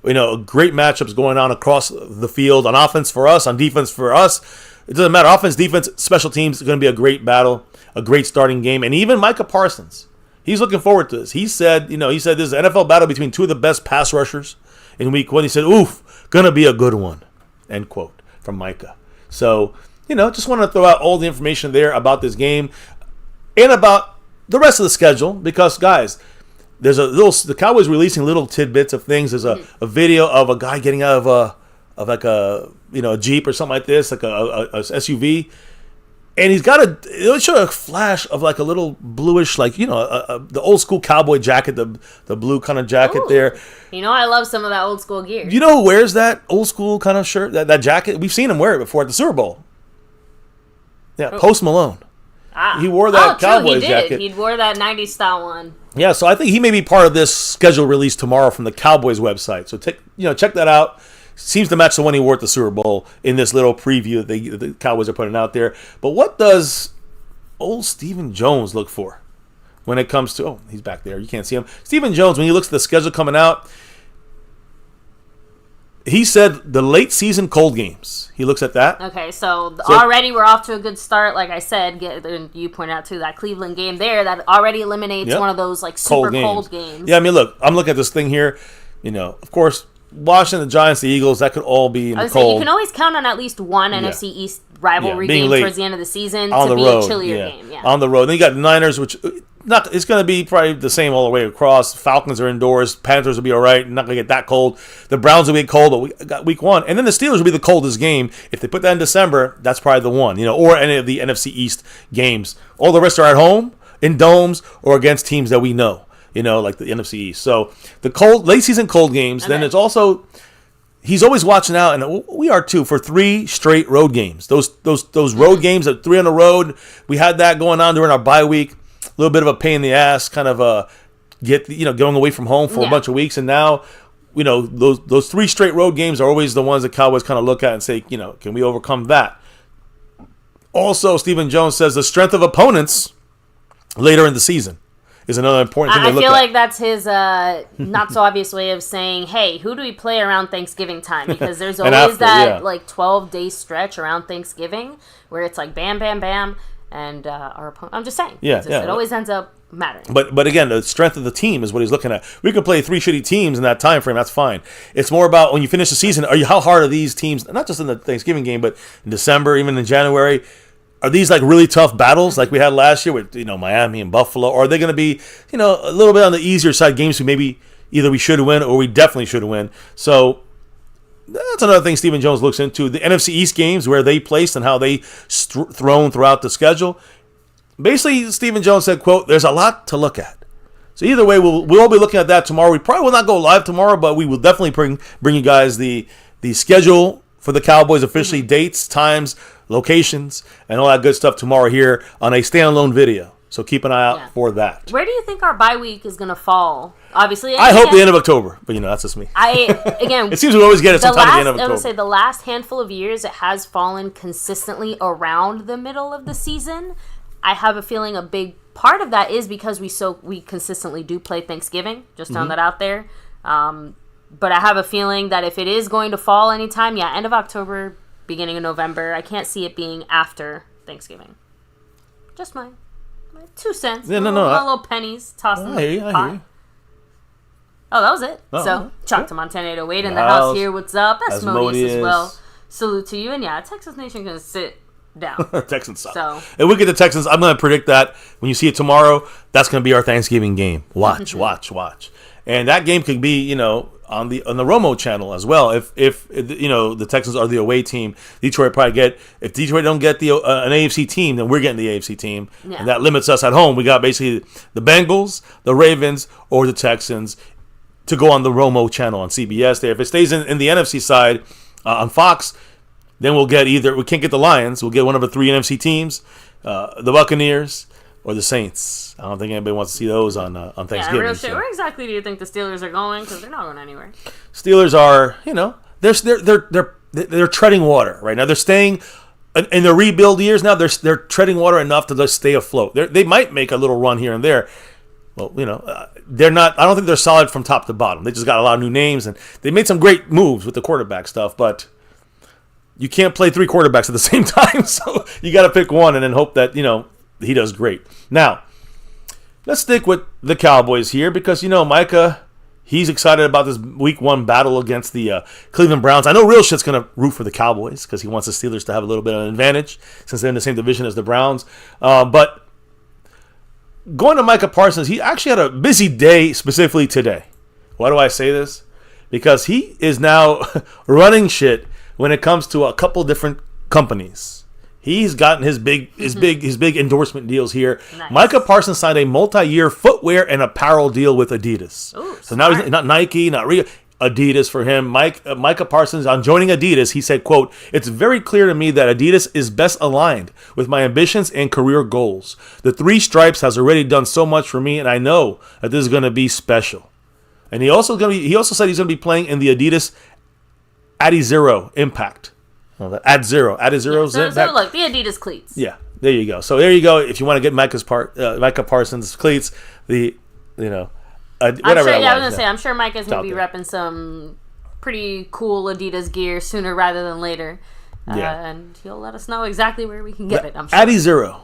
You know, great matchups going on across the field on offense for us, on defense for us. It doesn't matter. Offense, defense, special teams is going to be a great battle, a great starting game, and even Micah Parsons. He's looking forward to this. He said this is an NFL battle between two of the best pass rushers in week 1. He said, oof, gonna be a good one, end quote, from Micah. So, just want to throw out all the information there about this game and about the rest of the schedule because, guys, there's the Cowboys releasing little tidbits of things. There's a video of a guy getting out of a Jeep or something like this, like a SUV. And he's got it'll show a flash of like a little bluish, the old school cowboy jacket, the blue kind of jacket. Ooh. There. I love some of that old school gear. You know who wears that old school kind of shirt, that jacket? We've seen him wear it before at the Super Bowl. Yeah, Post Malone. He wore that Cowboys jacket. He wore that 90s style one. Yeah, so I think he may be part of this schedule release tomorrow from the Cowboys website. So check that out. Seems to match the one he wore at the Super Bowl in this little preview that the Cowboys are putting out there. But what does old Stephen Jones look for when it comes to... Oh, he's back there. You can't see him. Stephen Jones, when he looks at the schedule coming out, he said the late season cold games. He looks at that. Okay, so already we're off to a good start. Like I said, you pointed out too, that Cleveland game there, that already eliminates one of those like super cold games. Yeah, I mean, look, I'm looking at this thing here. Of course... Washington, the Giants, the Eagles, that could all be in the cold. You can always count on at least one NFC East rivalry game towards the end of the season to be a chillier game. Yeah. On the road. Then you got the Niners, which it's going to be probably the same all the way across. Falcons are indoors. Panthers will be all right. Not going to get that cold. The Browns will be cold, but we got week 1. And then the Steelers will be the coldest game. If they put that in December, that's probably the one. Or any of the NFC East games. All the rest are at home, in domes, or against teams that we know. Like the NFC East. So the late season cold games. Okay. Then it's also he's always watching out, and we are too, for 3 straight road games. Those road games at 3 on the road. We had that going on during our bye week. A little bit of a pain in the ass, kind of going away from home for a bunch of weeks, and now those 3 straight road games are always the ones that Cowboys kind of look at and say, can we overcome that? Also, Stephen Jones says the strength of opponents later in the season is another important thing to look at. I feel like that's his not so obvious way of saying, hey, who do we play around Thanksgiving time? Because there's always 12-day stretch around Thanksgiving where it's like bam, bam, bam, and our opponent. I'm just saying. It always ends up mattering. But again, the strength of the team is what he's looking at. We could play 3 shitty teams in that time frame. That's fine. It's more about when you finish the season, how hard are these teams, not just in the Thanksgiving game, but in December, even in January. Are these like really tough battles like we had last year with Miami and Buffalo? Or are they going to be a little bit on the easier side games? Maybe either we should win or we definitely should win. So that's another thing Stephen Jones looks into. The NFC East games, where they placed and how they thrown throughout the schedule. Basically, Stephen Jones said, "quote There's a lot to look at." So either way, we'll all be looking at that tomorrow. We probably will not go live tomorrow, but we will definitely bring you guys the schedule for the Cowboys officially, dates, times, locations, and all that good stuff tomorrow here on a standalone video. So keep an eye out for that. Where do you think our bye week is going to fall? Obviously, I hope the end of October, but that's just me. It seems we always get it sometime at the end of October. I would say the last handful of years, it has fallen consistently around the middle of the season. I have a feeling a big part of that is because we consistently do play Thanksgiving. Just throwing that out there. But I have a feeling that if it is going to fall anytime, end of October, beginning of November, I can't see it being after Thanksgiving. Just my 2 cents. Yeah, no. Little pennies tossed in the pot. I hear you. Oh, that was it. Chuck to Montana 808 in the house here. What's up? Asmodeus as well. Salute to you. And Texas Nation going to sit down. Texans suck. So, if we get the Texans, I'm going to predict that when you see it tomorrow, that's going to be our Thanksgiving game. Watch. And that game could be, on the Romo channel as well. If the Texans are the away team, Detroit probably if Detroit don't get an AFC team, then we're getting the AFC team, and that limits us at home. We got basically the Bengals, the Ravens, or the Texans to go on the Romo channel on CBS. There, if it stays in the NFC side on Fox, then we'll get we can't get the Lions. We'll get one of the 3 NFC teams, the Buccaneers or the Saints. I don't think anybody wants to see those on Thanksgiving. Yeah, real shit. Where exactly do you think the Steelers are going? Because they're not going anywhere. Steelers are, they're treading water right now. They're staying in their rebuild years now. They're treading water enough to just stay afloat. They might make a little run here and there. Well, they're not. I don't think they're solid from top to bottom. They just got a lot of new names and they made some great moves with the quarterback stuff, but you can't play 3 quarterbacks at the same time. So you got to pick one and then hope that he does great. Now, let's stick with the Cowboys here because, Micah, he's excited about this week 1 battle against the Cleveland Browns. I know real shit's going to root for the Cowboys because he wants the Steelers to have a little bit of an advantage since they're in the same division as the Browns. But going to Micah Parsons, he actually had a busy day specifically today. Why do I say this? Because he is now running shit when it comes to a couple different companies. He's gotten his big endorsement deals here. Nice. Micah Parsons signed a multi-year footwear and apparel deal with Adidas. Ooh, so now he's not Nike, not Rio. Adidas for him. Micah Parsons, on joining Adidas, he said, quote, "It's very clear to me that Adidas is best aligned with my ambitions and career goals. The 3 stripes has already done so much for me, and I know that this is going to be special." And he also said he's going to be playing in the Adidas Adizero Impact. Oh, the Adizero. So look, the Adidas cleats. Yeah, there you go. So there you go. If you want to get Micah Parsons cleats, whatever. I'm sure Micah's gonna be repping some pretty cool Adidas gear sooner rather than later. And he'll let us know exactly where we can get it. I'm sure. Adizero.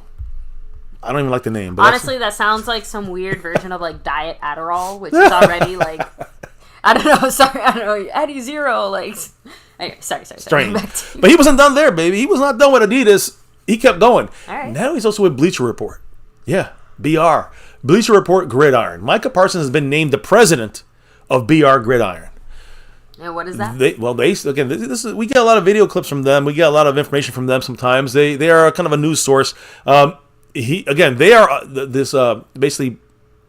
I don't even like the name. But honestly, that sounds like some weird version of like Diet Adderall, which is already like, I don't know. Sorry, I don't know. Adizero, like. Anyway, sorry. Strange. But he wasn't done there, baby. He was not done with Adidas. He kept going. All right. Now he's also with Bleacher Report. Yeah, BR. Bleacher Report Gridiron. Micah Parsons has been named the president of BR Gridiron. And what is that? We get a lot of video clips from them. We get a lot of information from them sometimes. They are kind of a news source. They are basically,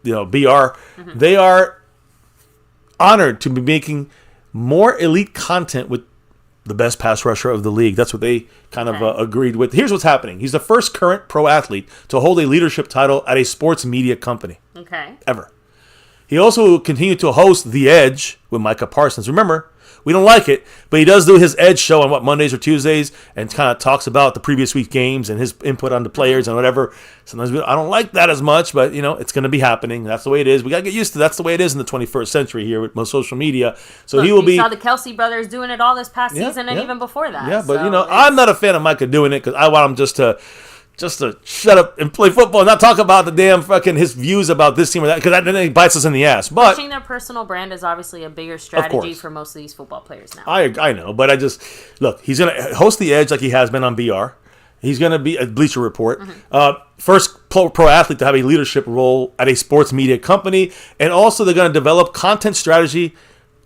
BR. Mm-hmm. They are honored to be making more elite content with the best pass rusher of the league. That's what they kind of agreed with. Here's what's happening. He's the first current pro athlete to hold a leadership title at a sports media company. Okay. Ever. He also continued to host The Edge with Micah Parsons. Remember, we don't like it, but he does do his Edge show on Mondays or Tuesdays and kind of talks about the previous week's games and his input on the players and whatever. Sometimes I don't like that as much, but it's going to be happening. That's the way it is. We got to get used to that's the way it is in the 21st century here with most social media. So he will be. You saw the Kelsey brothers doing it all this past season and even before that. Yeah, but I'm not a fan of Micah doing it because I want him just to shut up and play football and not talk about the damn fucking his views about this team or that, because then he bites us in the ass. But pushing their personal brand is obviously a bigger strategy for most of these football players now. I know, but look, he's going to host The Edge like he has been on BR. He's going to be a Bleacher Report. Mm-hmm. First pro athlete to have a leadership role at a sports media company. And also they're going to develop content strategy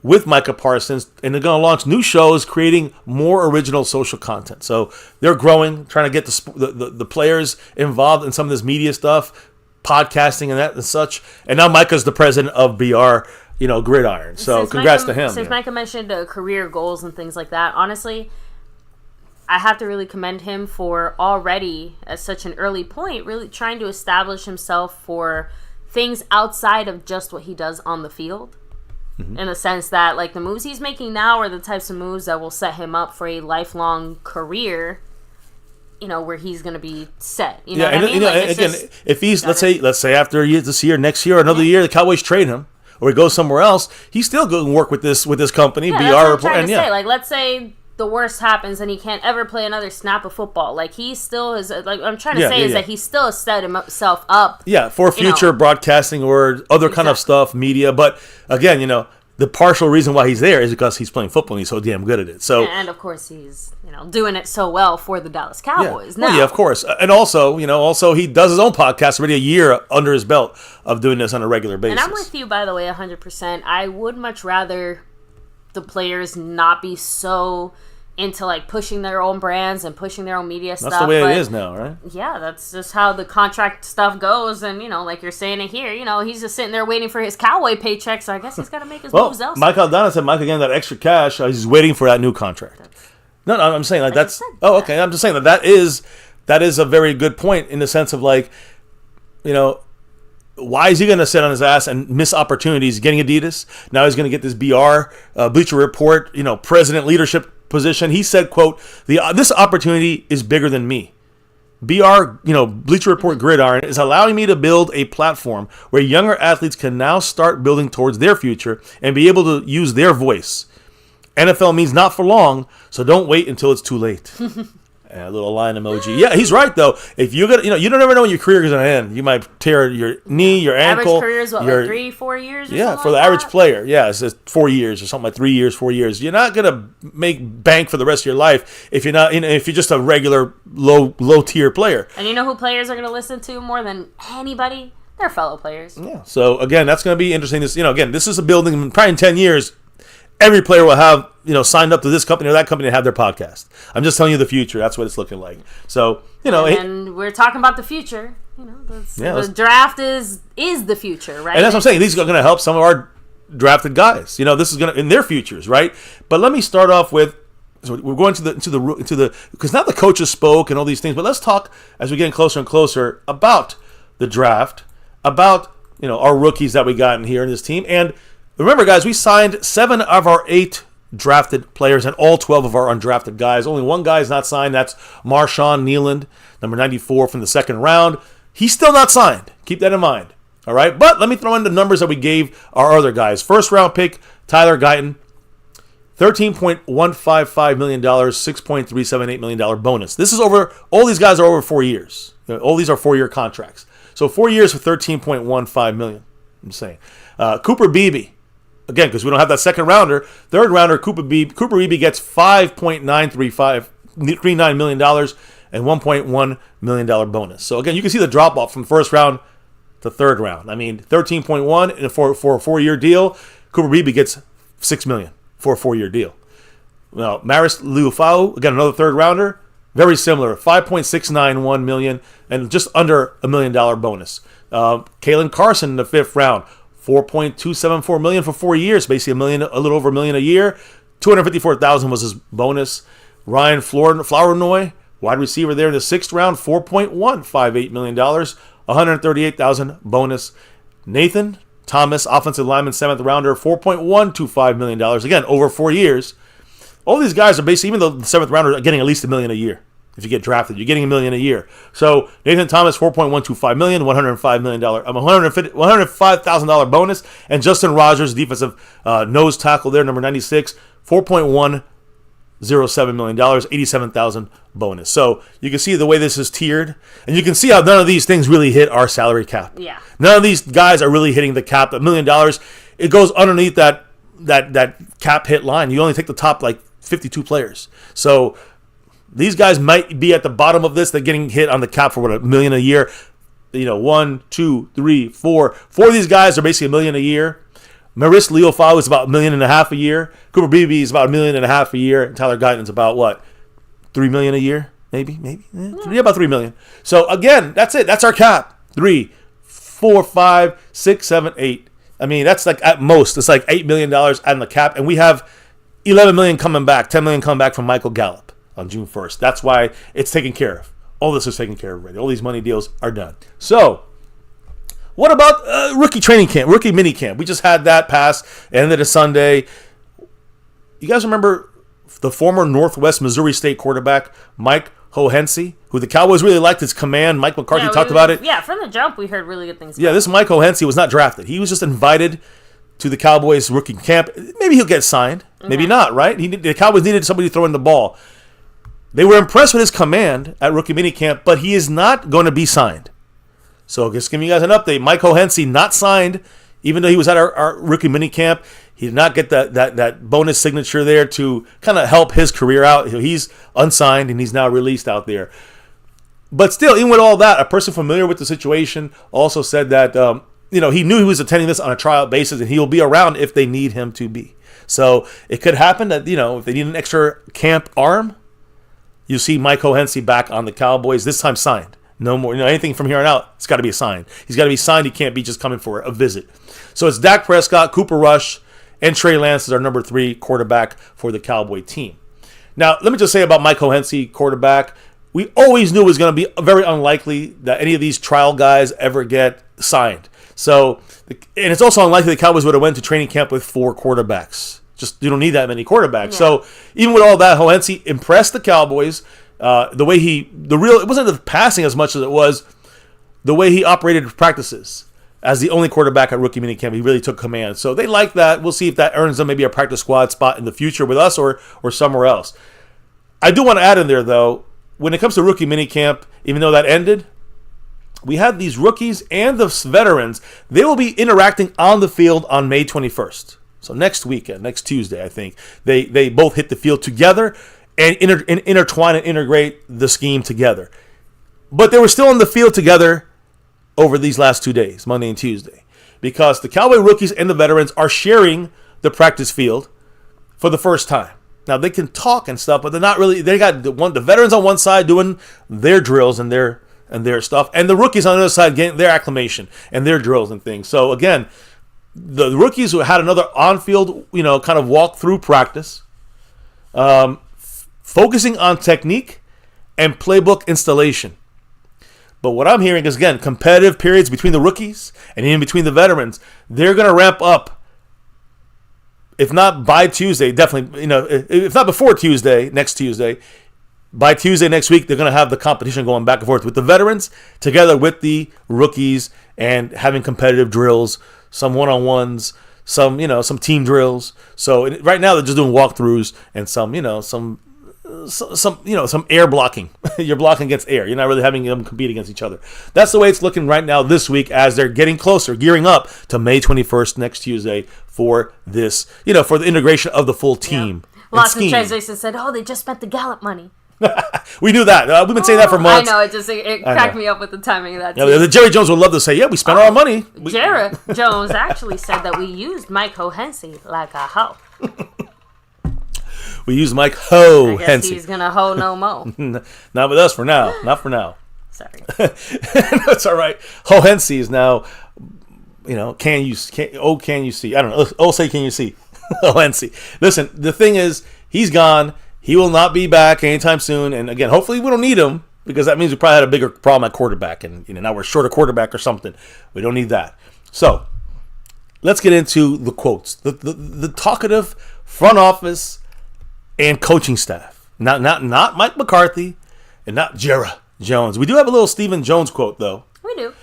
with Micah Parsons, and they're going to launch new shows, creating more original social content. So they're growing, trying to get the players involved in some of this media stuff, podcasting and that and such. And now Micah's the president of BR, Gridiron. So congrats to him. Since Micah mentioned career goals and things like that, honestly, I have to really commend him for already, at such an early point, really trying to establish himself for things outside of just what he does on the field. Mm-hmm. In the sense that, like, the moves he's making now are the types of moves that will set him up for a lifelong career, where he's going to be set. You know what I mean? If he's, let's say after this year, next year, another year, the Cowboys trade him, or he goes somewhere else, he's still going to work with this company, BR Report. And like, let's say the worst happens and he can't ever play another snap of football. Like, he still is, like, I'm trying to say is that he still has set himself up. Yeah, for future broadcasting or other kind of stuff, media. But again, the partial reason why he's there is because he's playing football and he's so damn good at it. So, and of course he's, doing it so well for the Dallas Cowboys now. Well, yeah, of course. And also, he does his own podcast, already a year under his belt of doing this on a regular basis. And I'm with you, by the way, 100%. I would much rather the players not be so into, like, pushing their own brands and pushing their own media stuff. That's the way it is now, right? Yeah, that's just how the contract stuff goes. And, like you're saying it here, he's just sitting there waiting for his Cowboy paycheck, so I guess he's got to make his moves elsewhere. Mike Aldana said Mike again, that extra cash, he's waiting for that new contract. No, I'm saying, like, that's... Oh, okay, I'm just saying that is a very good point in the sense of, like, why is he going to sit on his ass and miss opportunities getting Adidas? Now he's going to get this BR, Bleacher Report, president leadership position. He said, quote, this opportunity is bigger than me. BR, Bleacher Report Gridiron is allowing me to build a platform where younger athletes can now start building towards their future and be able to use their voice. NFL means not for long, so don't wait until it's too late. A little line emoji. Yeah, he's right though. If you're gonna, you don't ever know when your career is gonna end. You might tear your knee, your ankle. Average career is what, like 3-4 years? Yeah, for the average player. Yeah, it's just 4 years or something, like 3 years, 4 years. You're not gonna make bank for the rest of your life if you're not. If you're just a regular low tier player. And you know who players are gonna listen to more than anybody? They're fellow players. Yeah. So again, that's going to be interesting. This, again, this is a building. Probably in 10 years, every player will have signed up to this company or that company to have their podcast. I'm just telling you the future. That's what it's looking like. So and we're talking about the future. The draft is the future, right? And that's what I'm saying. These are going to help some of our drafted guys. This is going to in their futures, right? But let me start off with. So we're going to the because now the coaches spoke and all these things. But let's talk as we're getting closer and closer about the draft, about our rookies that we got in here in this team. And remember, guys, we signed 7 of our 8 drafted players and all 12 of our undrafted guys. Only one guy is not signed. That's Marshawn Nealand, number 94 from the second round. He's still not signed. Keep that in mind. All right. But let me throw in the numbers that we gave our other guys. First round pick, Tyler Guyton, $13.155 million, $6.378 million bonus. This is over, all these guys are over 4 years. All these are 4-year contracts. So 4 years for $13.15 million. I'm saying. Cooper Beebe, again, because we don't have that second rounder. Third rounder, Cooper Beebe gets $5.939 million and $1.1 million bonus. So again, you can see the drop off from first round to third round. I mean, 13.1 for a 4-year deal. Cooper Beebe gets $6 million for a 4-year deal. Now, Maris Liufau, again, another third rounder, very similar, $5.691 million and just under $1 million bonus. Kalen Carson in the 5th round, $4.274 million for 4 years, basically a little over $1 million a year. $254,000 was his bonus. Ryan Flournoy, wide receiver there in the 6th round, $4.158 million, $138,000 bonus. Nathan Thomas, offensive lineman, 7th rounder, $4.125 million. Again, over 4 years. All these guys are basically, even though the 7th rounder are getting at least $1 million a year. If you get drafted, you're getting $1 million a year. So Nathan Thomas, $4.125 million, $105,000 bonus, and Justin Rogers, defensive nose tackle there, number 96, $4.107 million, $87,000 bonus. So you can see the way this is tiered, and you can see how none of these things really hit our salary cap. Yeah. None of these guys are really hitting the cap. $1 million, it goes underneath that cap hit line. You only take the top 52 players. So these guys might be at the bottom of this. They're getting hit on the cap for $1 million a year. 1, 2, 3, 4. 4 of these guys are basically $1 million a year. Maris Liufau is about $1.5 million a year. Cooper Beebe is about $1.5 million a year. And Tyler Guyton's about what? $3 million a year? Maybe. Yeah, about $3 million. So again, that's it. That's our cap. 3, 4, 5, 6, 7, 8. I mean, that's at most, it's $8 million on the cap. And we have $11 million coming back, $10 million coming back from Michael Gallup on June 1st. That's why it's taken care of. All this is taken care of already. All these money deals are done. So, what about rookie training camp, rookie mini camp? We just had that pass, ended a Sunday. You guys remember the former Northwest Missouri State quarterback, Mike Hohensee, who the Cowboys really liked his command. Mike McCarthy talked about it. Yeah, from the jump, we heard really good things about this Mike Hohensee was not drafted. He was just invited to the Cowboys rookie camp. Maybe he'll get signed. Maybe not, right? The Cowboys needed somebody to throw in the ball. They were impressed with his command at rookie minicamp, but he is not going to be signed. So just giving you guys an update. Mike Hohensee not signed, even though he was at our rookie minicamp. He did not get that bonus signature there to kind of help his career out. He's unsigned, and he's now released out there. But still, even with all that, a person familiar with the situation also said that he knew he was attending this on a trial basis, and he'll be around if they need him to be. So it could happen that, if they need an extra camp arm, you see Mike Hohensee back on the Cowboys, this time signed. No more, anything from here on out, it's got to be signed. He's got to be signed. He can't be just coming for a visit. So it's Dak Prescott, Cooper Rush, and Trey Lance is our number 3 quarterback for the Cowboy team. Now, let me just say about Mike Hohensee, quarterback, we always knew it was going to be very unlikely that any of these trial guys ever get signed. So, and it's also unlikely the Cowboys would have went to training camp with 4 quarterbacks. Just, you don't need that many quarterbacks. Yeah. So, even with all that, Hohensee impressed the Cowboys. The way it wasn't the passing as much as it was the way he operated practices. As the only quarterback at rookie minicamp, he really took command. So they like that. We'll see if that earns them maybe a practice squad spot in the future with us or somewhere else. I do want to add in there, though, when it comes to rookie minicamp, even though that ended, we have these rookies and the veterans. They will be interacting on the field on May 21st. So next weekend, next Tuesday, I think, they both hit the field together and intertwine and integrate the scheme together. But they were still on the field together over these last 2 days, Monday and Tuesday, because the Cowboy rookies and the veterans are sharing the practice field for the first time. Now, they can talk and stuff, but they're not really. They got the veterans on one side doing their drills and their stuff, and the rookies on the other side getting their acclimation and their drills and things. So again, the rookies who had another on-field, kind of walk-through practice, focusing on technique and playbook installation. But what I'm hearing is, again, competitive periods between the rookies and even between the veterans. They're going to ramp up, if not by Tuesday, definitely, if not before Tuesday, next Tuesday, by Tuesday next week, they're going to have the competition going back and forth with the veterans together with the rookies and having competitive drills, some one-on-ones, some team drills. So right now they're just doing walkthroughs and some air blocking. You're blocking against air. You're not really having them compete against each other. That's the way it's looking right now this week as they're getting closer, gearing up to May 21st next Tuesday for this, for the integration of the full team. Yeah. Lots of translations said, "Oh, they just spent the Gallup money." We knew that. We've been saying that for months. I know. It cracked me up with the timing of that. Yeah, the Jerry Jones would love to say, "Yeah, we spent our money." Jerry Jones actually said that we used Mike Hensey like a hoe. We use Mike Ho I guess Hensey. He's gonna hoe no mo. Not with us for now. Not for now. Sorry. That's all right. Ho Hensey is now. Can you see? I don't know. Oh, say can you see? Ho Hensey. Listen, the thing is, he's gone. He will not be back anytime soon. And again, hopefully we don't need him because that means we probably had a bigger problem at quarterback. And now we're short a quarterback or something. We don't need that. So let's get into the quotes. The talkative front office and coaching staff. Not Mike McCarthy and not Jerry Jones. We do have a little Stephen Jones quote though. We do.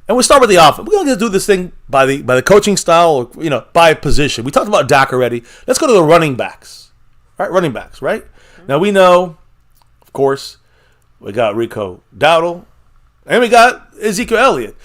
And we'll start with the offense. We're going to do this thing by the coaching style or by position. We talked about Dak already. Let's go to the running backs. All right, running backs, right? Mm-hmm. Now we know, of course, we got Rico Dowdle, and we got Ezekiel Elliott.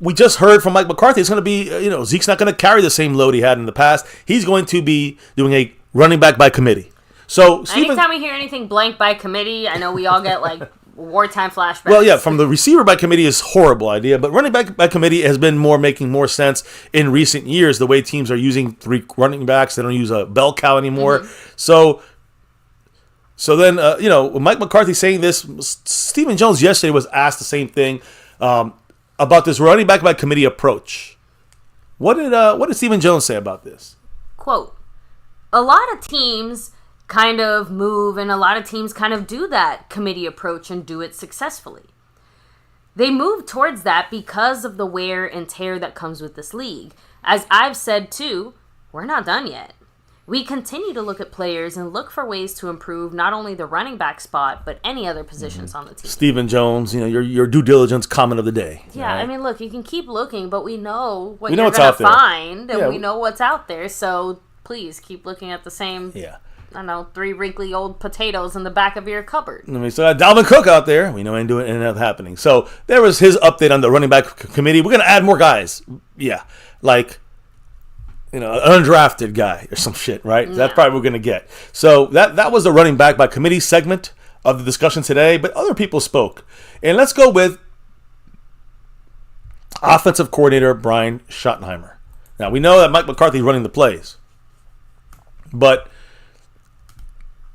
We just heard from Mike McCarthy. It's going to be, Zeke's not going to carry the same load he had in the past. He's going to be doing a running back by committee. So anytime we hear anything blank by committee, I know we all get like wartime flashbacks. Well, yeah, from the receiver by committee is a horrible idea, but running back by committee has been making more sense in recent years. The way teams are using 3 running backs, they don't use a bell cow anymore. Mm-hmm. So then, Mike McCarthy saying this. Stephen Jones yesterday was asked the same thing about this running back by committee approach. What did Stephen Jones say about this? Quote: a lot of teams kind of move, and a lot of teams kind of do that committee approach and do it successfully. They move towards that because of the wear and tear that comes with this league. As I've said too, we're not done yet. We continue to look at players and look for ways to improve not only the running back spot, but any other positions on the team. Stephen Jones, your due diligence comment of the day. Yeah, right? I mean, look, you can keep looking, but we know what you're going to find, and we know what's out there, so please keep looking at the same... Yeah. 3 wrinkly old potatoes in the back of your cupboard. We still got Dalvin Cook out there. We know ain't doing anything happening. So there was his update on the running back committee. We're going to add more guys. Yeah. Like, an undrafted guy or some shit, right? No. That's probably what we're going to get. So that was the running back by committee segment of the discussion today, but other people spoke. And let's go with offensive coordinator Brian Schottenheimer. Now, we know that Mike McCarthy is running the plays, but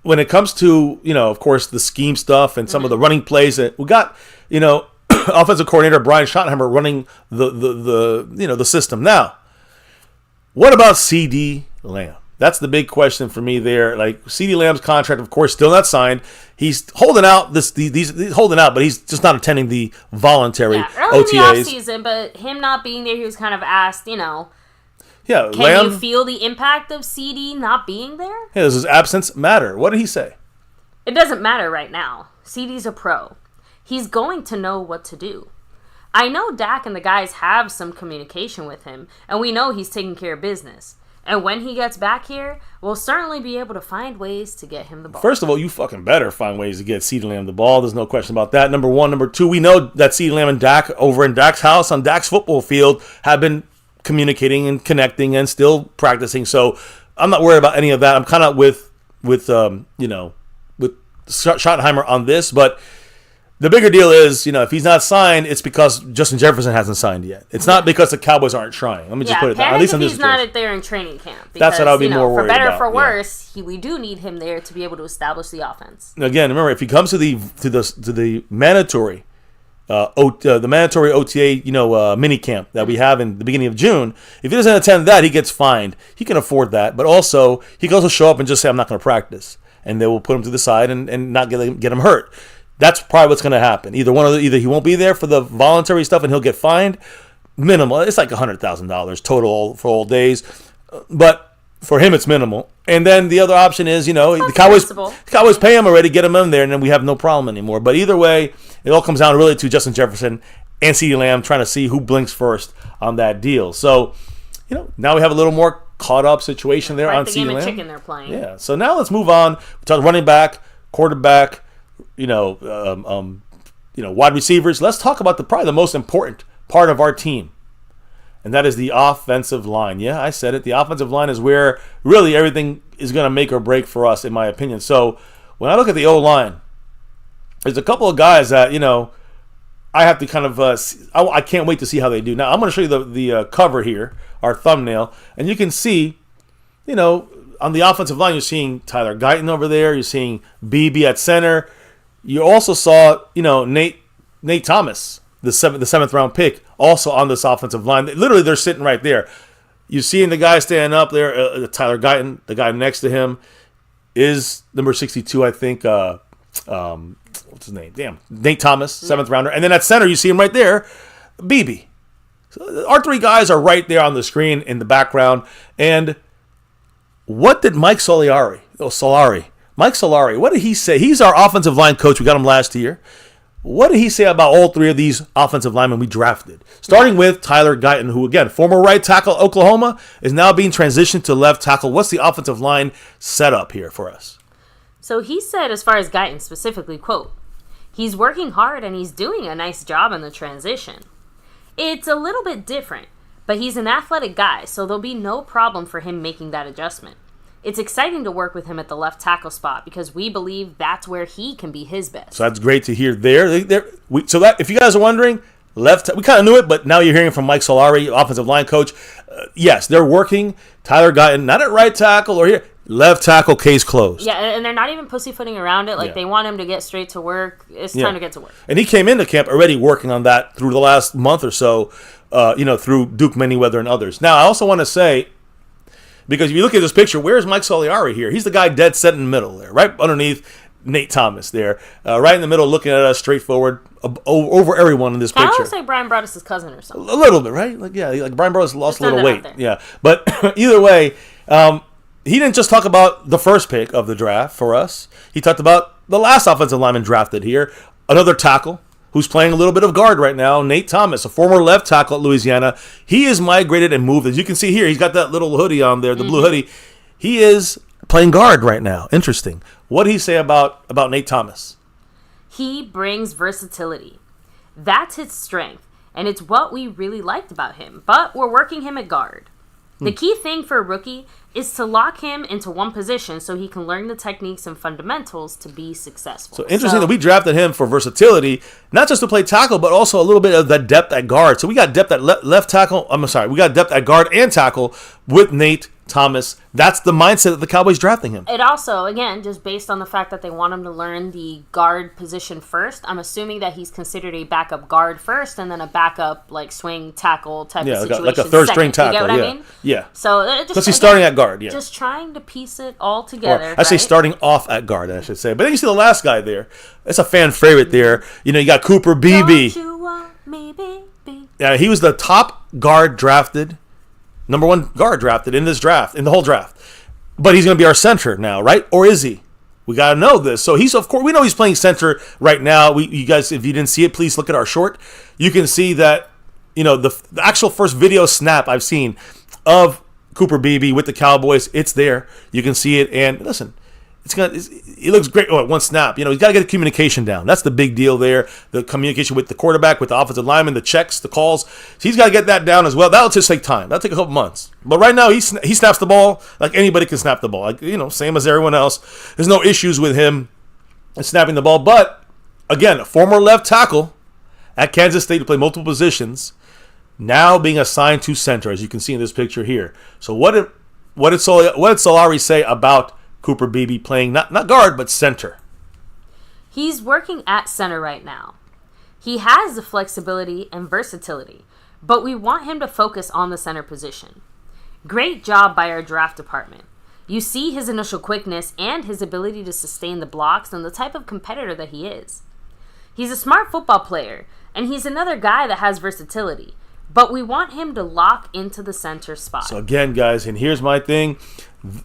when it comes to, of course, the scheme stuff and some of the running plays, that we got, offensive coordinator Brian Schottenheimer running the system. Now, what about CD Lamb? That's the big question for me there. Like, CD Lamb's contract, of course, still not signed. He's holding out. He's holding out, but he's just not attending the voluntary early OTAs. In the offseason, but him not being there, he was kind of asked, Yeah, Can you feel the impact of CD not being there? Yeah, does his absence matter? What did he say? It doesn't matter right now. CD's a pro. He's going to know what to do. I know Dak and the guys have some communication with him, and we know he's taking care of business. And when he gets back here, we'll certainly be able to find ways to get him the ball. First of all, you fucking better find ways to get CeeDee Lamb the ball. There's no question about that. Number one. Number two, we know that CeeDee Lamb and Dak over in Dak's house on Dak's football field have been communicating and connecting and still practicing. So I'm not worried about any of that. I'm kind of with Schottenheimer on this, but the bigger deal is, if he's not signed, it's because Justin Jefferson hasn't signed yet. It's not because the Cowboys aren't trying. Let me just put it that. At least in this he's not there in training camp. Because, that's what I would be more worried about. For better or for worse, we do need him there to be able to establish the offense. Again, remember, if he comes to the mandatory OTA, mini camp that we have in the beginning of June, if he doesn't attend that, he gets fined. He can afford that, but also he can also show up and just say, "I'm not going to practice," and they will put him to the side and not get him hurt. That's probably what's going to happen. Either he won't be there for the voluntary stuff and he'll get fined. Minimal. It's like $100,000 total for all days, but for him it's minimal. And then the other option is, the Cowboys pay him already, get him in there, and then we have no problem anymore. But either way, it all comes down really to Justin Jefferson and CeeDee Lamb trying to see who blinks first on that deal. So, now we have a little more caught up situation there on CeeDee Lamb. Game of chicken they're playing. Yeah. So now let's move on. We talk running back, quarterback, wide receivers. Let's talk about probably the most important part of our team, and that is the offensive line. Yeah, I said it. The offensive line is where really everything is going to make or break for us, in my opinion. So when I look at the O-line, there's a couple of guys that, I have to kind of I can't wait to see how they do. Now, I'm going to show you the cover here, our thumbnail, and you can see, on the offensive line, you're seeing Tyler Guyton over there. You're seeing BB at center. You also saw, Nate Thomas, the seventh round pick, also on this offensive line. Literally, they're sitting right there. You're seeing the guy standing up there, Tyler Guyton. The guy next to him is number 62, I think. What's his name? Damn, Nate Thomas, seventh rounder. And then at center, you see him right there, BB. So our three guys are right there on the screen in the background. And what did Mike Solari, what did he say? He's our offensive line coach. We got him last year. What did he say about all three of these offensive linemen we drafted? Starting with Tyler Guyton, who, again, former right tackle Oklahoma, is now being transitioned to left tackle. What's the offensive line setup here for us? So he said, as far as Guyton specifically, quote, "He's working hard and he's doing a nice job in the transition. It's a little bit different, but he's an athletic guy, so there'll be no problem for him making that adjustment. It's exciting to work with him at the left tackle spot because we believe that's where he can be his best." So that's great to hear there. If you guys are wondering, we kind of knew it, but now you're hearing from Mike Solari, offensive line coach. Yes, they're working Tyler Guyton, not at right tackle or here. Left tackle, case closed. Yeah, and they're not even pussyfooting around it. They want him to get straight to work. It's time to get to work. And he came into camp already working on that through the last month or so, through Duke Manyweather and others. Now, I also want to say, because if you look at this picture, where's Mike Soliari here? He's the guy dead set in the middle there, right underneath Nate Thomas there, right in the middle, looking at us straight forward over everyone in this picture. I would say Brian Broaddus' cousin or something. A little bit, right? Like Brian Broaddus lost a little weight. Yeah, but either way, he didn't just talk about the first pick of the draft for us. He talked about the last offensive lineman drafted here, another tackle who's playing a little bit of guard right now, Nate Thomas, a former left tackle at Louisiana. He is migrated and moved. As you can see here, he's got that little hoodie on there, the blue hoodie. He is playing guard right now. Interesting. What did he say about Nate Thomas? He brings versatility. That's his strength, and it's what we really liked about him. But we're working him at guard. The key thing for a rookie is to lock him into one position so he can learn the techniques and fundamentals to be successful. So interesting that we drafted him for versatility, not just to play tackle, but also a little bit of that depth at guard. So we got depth at left tackle. We got depth at guard and tackle with Nate Thomas. That's the mindset that the Cowboys drafting him. It also, again, just based on the fact that they want him to learn the guard position first, I'm assuming that he's considered a backup guard first and then a backup swing tackle type of situation. Like a third string tackle. You get what I mean? Yeah. So because he's starting at guard. Yeah. Just trying to piece it all together. I say starting off at guard, I should say. But then you see the last guy there. It's a fan favorite there. You got Cooper Beebe. Don't you want me, baby? Yeah, he was the top guard drafted. Number one guard drafted in this draft, in the whole draft. But he's going to be our center now, right? Or is he? We got to know this. So he's, of course, we know he's playing center right now. You guys, if you didn't see it, please look at our short. You can see that, the actual first video snap I've seen of Cooper Beebe with the Cowboys. It's there. You can see it. And listen, it looks great. Oh, one snap. He's got to get the communication down. That's the big deal there. The communication with the quarterback, with the offensive lineman, the checks, the calls. So he's got to get that down as well. That'll just take time. That'll take a couple months. But right now, he snaps the ball like anybody can snap the ball. Same as everyone else. There's no issues with him snapping the ball. But again, a former left tackle at Kansas State to play multiple positions, now being assigned to center, as you can see in this picture here. So what did Solari say about Cooper Beebe playing not guard but center? He's working at center right now. He has the flexibility and versatility, but we want him to focus on the center position. Great job by our draft department. You see his initial quickness and his ability to sustain the blocks and the type of competitor that he is. He's a smart football player, and he's another guy that has versatility, but we want him to lock into the center spot. So again, guys, and here's my thing.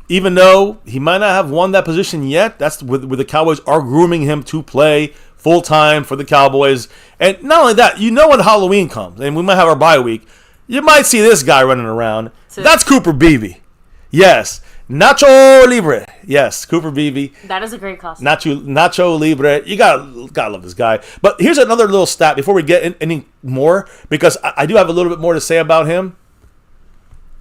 Even though he might not have won that position yet, that's where the Cowboys are grooming him to play full-time for the Cowboys. And not only that, when Halloween comes, and we might have our bye week, you might see this guy running around. That's Cooper Beebe. Yes. Nacho Libre. Yes, Cooper Beebe. That is a great costume. Nacho Libre. You gotta love this guy. But here's another little stat before we get any more, because I do have a little bit more to say about him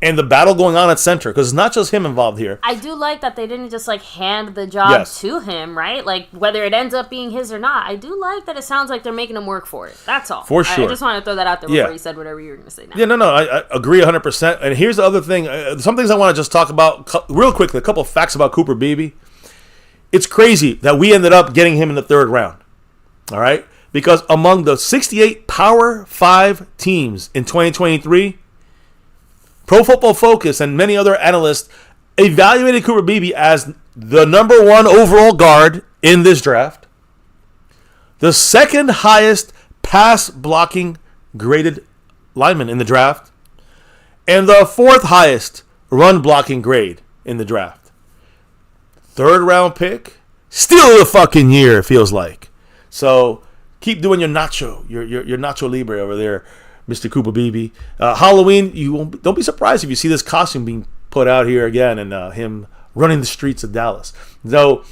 and the battle going on at center, because it's not just him involved here. I do like that they didn't just hand the job to him, right? Whether it ends up being his or not, I do like that it sounds like they're making him work for it. That's all. For sure. I just wanted to throw that out there before you said whatever you were going to say now. Yeah, no, I agree 100%. And here's the other thing. Some things I want to just talk about real quickly. A couple of facts about Cooper Beebe. It's crazy that we ended up getting him in the third round. All right? Because among the 68 Power 5 teams in 2023, Pro Football Focus and many other analysts evaluated Cooper Beebe as the number 1 overall guard in this draft, the second highest pass blocking graded lineman in the draft, and the 4th highest run blocking grade in the draft. Third round pick, still the fucking year, it feels like. So keep doing your Nacho Libre over there, Mr. Cooper Beebe. Halloween, don't be surprised if you see this costume being put out here again and him running the streets of Dallas. So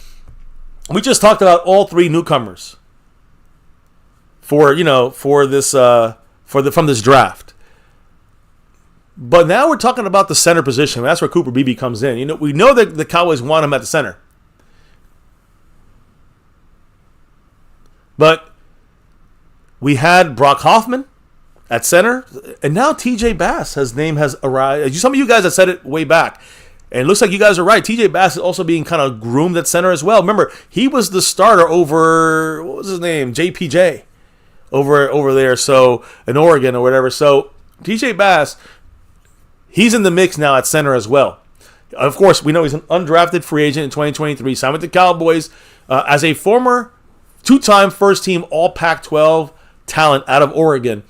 we just talked about all 3 newcomers from this draft. But now we're talking about the center position. That's where Cooper Beebe comes in. We know that the Cowboys want him at the center. But we had Brock Hoffman at center, and now TJ Bass, his name has arrived. Some of you guys have said it way back, and it looks like you guys are right. TJ Bass is also being kind of groomed at center as well. Remember, he was the starter over, what was his name, JPJ, over there, so in Oregon or whatever. So TJ Bass, he's in the mix now at center as well. Of course, we know he's an undrafted free agent in 2023, signed with the Cowboys as a former 2-time first-team All-Pac-12 talent out of Oregon.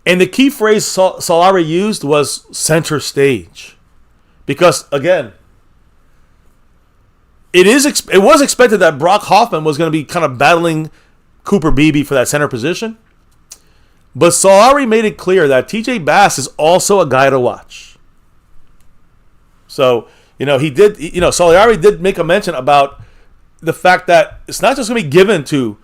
And the key phrase Solari used was center stage. Because, again, it was expected that Brock Hoffman was going to be kind of battling Cooper Beebe for that center position. But Solari made it clear that TJ Bass is also a guy to watch. So, Solari did make a mention about the fact that it's not just going to be given to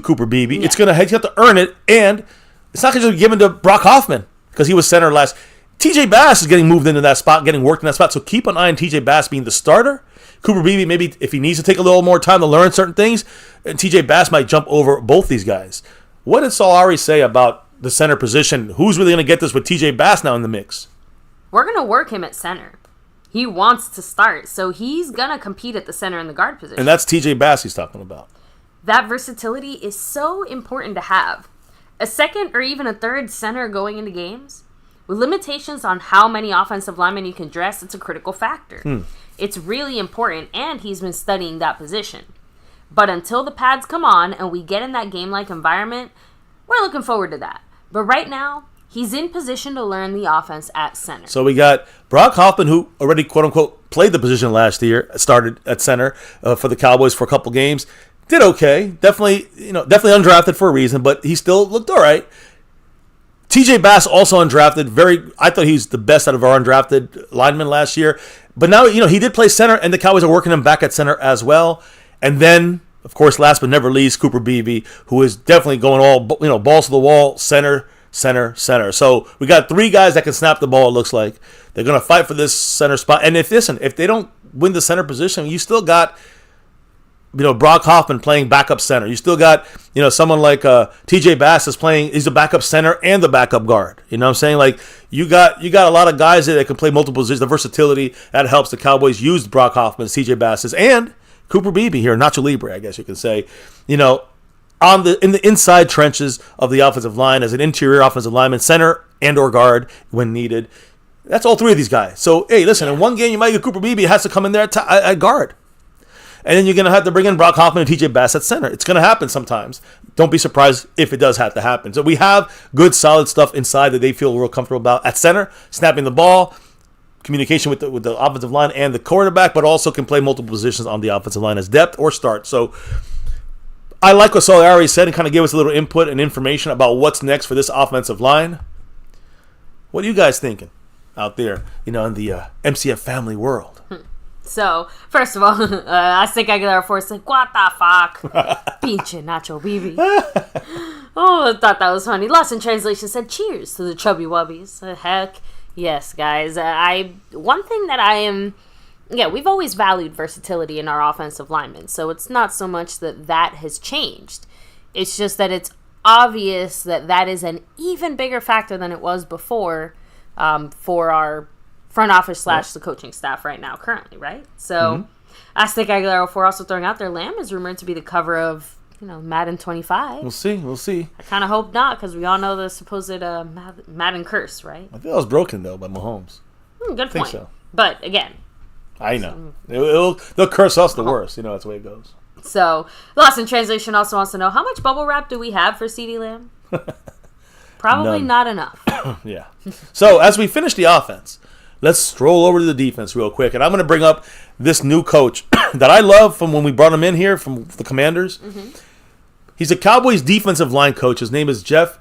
Cooper Beebe. Yeah. You have to earn it, and it's not going to be given to Brock Hoffman because he was center last. TJ Bass is getting moved into that spot, getting worked in that spot. So keep an eye on TJ Bass being the starter. Cooper Beebe, maybe if he needs to take a little more time to learn certain things, and TJ Bass might jump over both these guys. What did Solari say about the center position? Who's really going to get this with TJ Bass now in the mix? We're going to work him at center. He wants to start, so he's going to compete at the center in the guard position. And that's TJ Bass he's talking about. That versatility is so important to have. A second or even a third center going into games, with limitations on how many offensive linemen you can dress, it's a critical factor. It's really important, and he's been studying that position. But until the pads come on and we get in that game-like environment, we're looking forward to that. But right now, he's in position to learn the offense at center. So we got Brock Hoffman, who already, quote-unquote, played the position last year, started at center for the Cowboys for a couple games. Did okay. Definitely undrafted for a reason, but he still looked all right. TJ Bass also undrafted. I thought he was the best out of our undrafted linemen last year. But now, he did play center, and the Cowboys are working him back at center as well. And then, of course, last but never least, Cooper Beebe, who is definitely going all, balls to the wall, center. So we got 3 guys that can snap the ball, it looks like. They're going to fight for this center spot. And if they don't win the center position, you still got Brock Hoffman playing backup center. You still got, someone like TJ Bass is playing. He's a backup center and the backup guard. You know what I'm saying? Like, you got a lot of guys that can play multiple positions. The versatility that helps. The Cowboys used Brock Hoffman, TJ Bass, and Cooper Beebe here, Nacho Libre, I guess you could say. In the inside trenches of the offensive line as an interior offensive lineman, center and or guard when needed. That's all three of these guys. So, hey, listen, in one game you might get Cooper Beebe has to come in there at guard. And then you're going to have to bring in Brock Hoffman and TJ Bass at center. It's going to happen sometimes. Don't be surprised if it does have to happen. So we have good, solid stuff inside that they feel real comfortable about at center, snapping the ball, communication with the offensive line and the quarterback, but also can play multiple positions on the offensive line as depth or start. So I like what Soliari said and kind of gave us a little input and information about what's next for this offensive line. What are you guys thinking out there, in the MCF family world? So, first of all, I think I get our force like, what the fuck? Pinche Nacho Bibi. Oh, I thought that was funny. Lost in Translation said, cheers to the Chubby Wubbies. Heck, yes, guys. One thing that we've always valued versatility in our offensive linemen, so it's not so much that has changed. It's just that it's obvious that is an even bigger factor than it was before for our front office / the coaching staff right now, currently, right? So, Aztec Aguilera 4 also throwing out there, Lamb is rumored to be the cover of, Madden 25. We'll see. I kind of hope not, because we all know the supposed Madden curse, right? I think that was broken, though, by Mahomes. Good point. I think so. But, again. I know. They'll curse us the worst. That's the way it goes. So, Lost in Translation also wants to know, how much bubble wrap do we have for CeeDee Lamb? Probably not enough. Yeah. So, as we finish the offense, let's stroll over to the defense real quick. And I'm going to bring up this new coach that I love from when we brought him in here from the Commanders. Mm-hmm. He's a Cowboys defensive line coach. His name is Jeff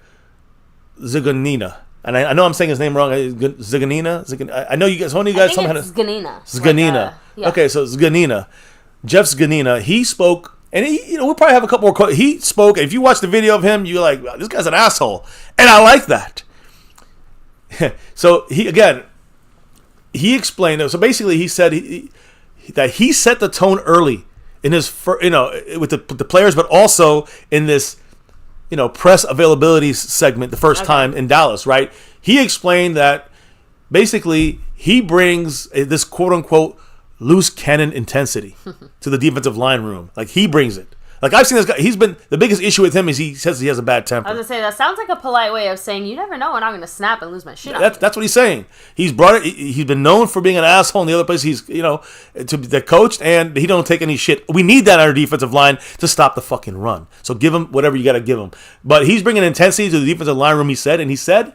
Ziganina. And I know I'm saying his name wrong. Ziganina? I know you guys, somehow. Zganina. Zganina. Yeah. Okay, so Zganina. Jeff Zganina. He spoke, and we'll probably have a couple more quotes. He spoke, if you watch the video of him, you're like, this guy's an asshole. And I like that. So, he explained. So basically, he said that he set the tone early in his, with the players, but also in this, press availability segment the first time in Dallas. Right? He explained that basically he brings this quote unquote loose cannon intensity to the defensive line room. Like, he brings it. Like, I've seen this guy. The biggest issue with him is he says he has a bad temper. I was going to say, that sounds like a polite way of saying, you never know when I'm going to snap and lose my shit. That's what he's saying. He's brought it. He's been known for being an asshole in the other place he's, the coached, and he don't take any shit. We need that on our defensive line to stop the fucking run. So give him whatever you got to give him. But he's bringing intensity to the defensive line room, he said, and he said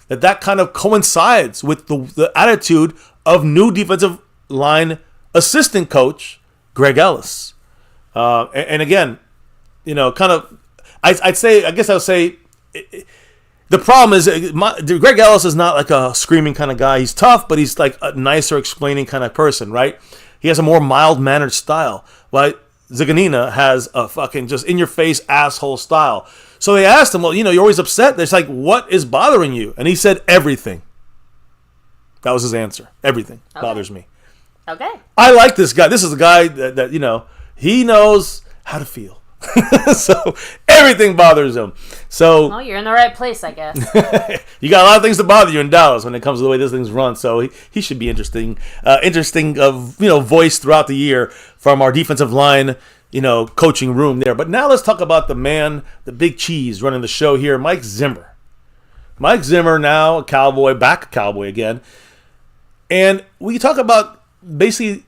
that kind of coincides with the attitude of new defensive line assistant coach Greg Ellis. And again, kind of, I would say, the problem is Greg Ellis is not like a screaming kind of guy. He's tough, but he's like a nicer explaining kind of person, right? He has a more mild-mannered style. Like Ziganina has a fucking just in-your-face asshole style. So they asked him, well, you're always upset. It's like, what is bothering you? And he said, everything. That was his answer. Everything bothers me. Okay. I like this guy. This is a guy that he knows how to feel. So everything bothers him. So, well, you're in the right place, I guess. You got a lot of things to bother you in Dallas when it comes to the way this thing's run. So he should be interesting voice throughout the year from our defensive line, coaching room there. But now let's talk about the man, the big cheese running the show here, Mike Zimmer. Mike Zimmer, now a Cowboy, back a Cowboy again. And we talk about basically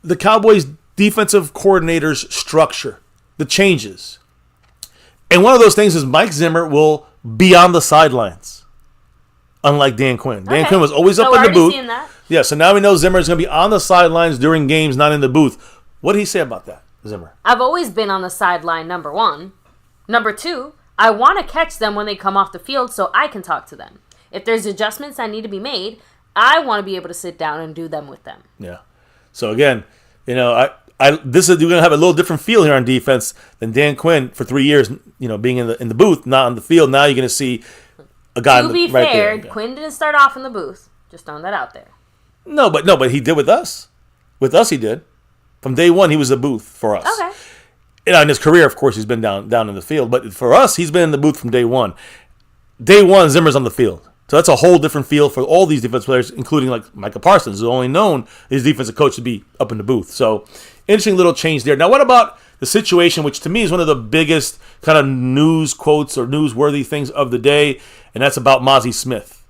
the Cowboys' defensive coordinator's structure, the changes. And one of those things is Mike Zimmer will be on the sidelines, unlike Dan Quinn. Okay. Dan Quinn was always up in the booth. Seen that. Yeah, so now we know Zimmer is going to be on the sidelines during games, not in the booth. What did he say about that, Zimmer? I've always been on the sideline, number one. Number two, I want to catch them when they come off the field so I can talk to them. If there's adjustments that need to be made, I want to be able to sit down and do them with them. Yeah. So again, we're going to have a little different feel here on defense than Dan Quinn for 3 years, being in the booth, not on the field. Now you're going to see a guy to be right fair, there. Quinn didn't start off in the booth. Just throwing that out there. No, but he did with us. With us, he did. From day one, he was the booth for us. Okay. In his career, of course, he's been down in the field. But for us, he's been in the booth from day one. Day one, Zimmer's on the field. So that's a whole different feel for all these defensive players, including like Micah Parsons, who's only known his defensive coach to be up in the booth. So interesting little change there. Now, what about the situation, which to me is one of the biggest kind of news quotes or newsworthy things of the day, and that's about Mazi Smith.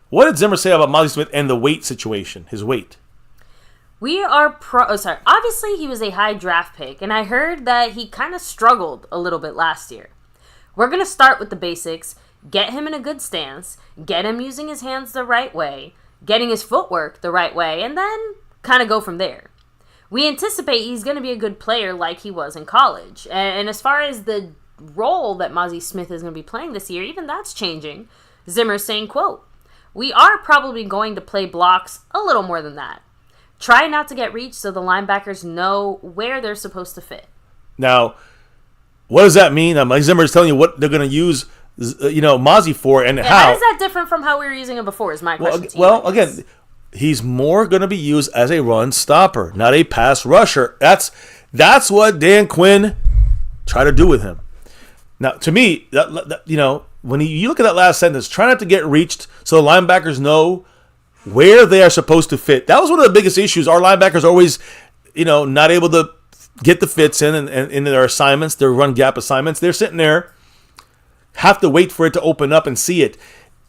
What did Zimmer say about Mazi Smith and the weight situation, his weight? Obviously, he was a high draft pick, and I heard that he kind of struggled a little bit last year. We're going to start with the basics, get him in a good stance, get him using his hands the right way, getting his footwork the right way, and then kind of go from there. We anticipate he's going to be a good player like he was in college. And as far as the role that Mazi Smith is going to be playing this year, even that's changing. Zimmer's saying, quote, "We are probably going to play blocks a little more than that. Try not to get reached so the linebackers know where they're supposed to fit." Now, what does that mean? Mike Zimmer is telling you what they're going to use Mazi for and how. How is that different from how we were using him before is my question to you. Well, again, he's more going to be used as a run stopper, not a pass rusher. That's what Dan Quinn tried to do with him. Now, to me, when you look at that last sentence, try not to get reached so the linebackers know where they are supposed to fit. That was one of the biggest issues. Our linebackers are always, not able to get the fits in and in their assignments, their run gap assignments. They're sitting there, have to wait for it to open up and see it.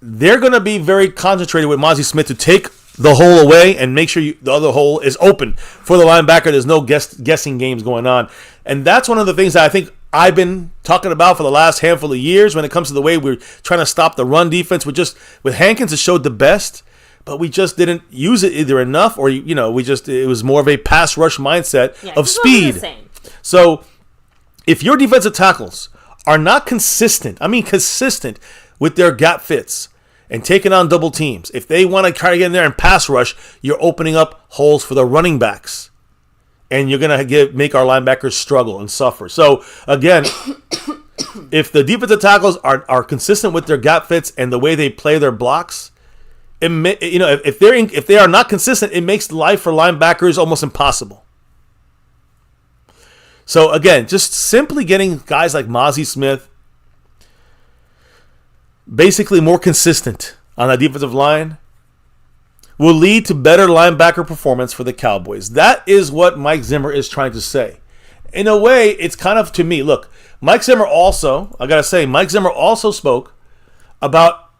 They're going to be very concentrated with Mazi Smith to take the hole away and make sure the other hole is open for the linebacker. There's no guessing games going on. And that's one of the things that I think I've been talking about for the last handful of years when it comes to the way we're trying to stop the run defense. With Hankins, it showed the best, but we just didn't use it either enough or, it was more of a pass rush mindset of speed. So if your defensive tackles are not consistent with their gap fits and taking on double teams, if they want to try to get in there and pass rush, you're opening up holes for the running backs. And you're going to make our linebackers struggle and suffer. So, again, if the defensive tackles are consistent with their gap fits and the way they play their blocks, if they are not consistent, it makes life for linebackers almost impossible. So, again, just simply getting guys like Mazi Smith basically more consistent on the defensive line will lead to better linebacker performance for the Cowboys. That is what Mike Zimmer is trying to say. In a way, it's kind of, to me, look, Mike Zimmer also spoke about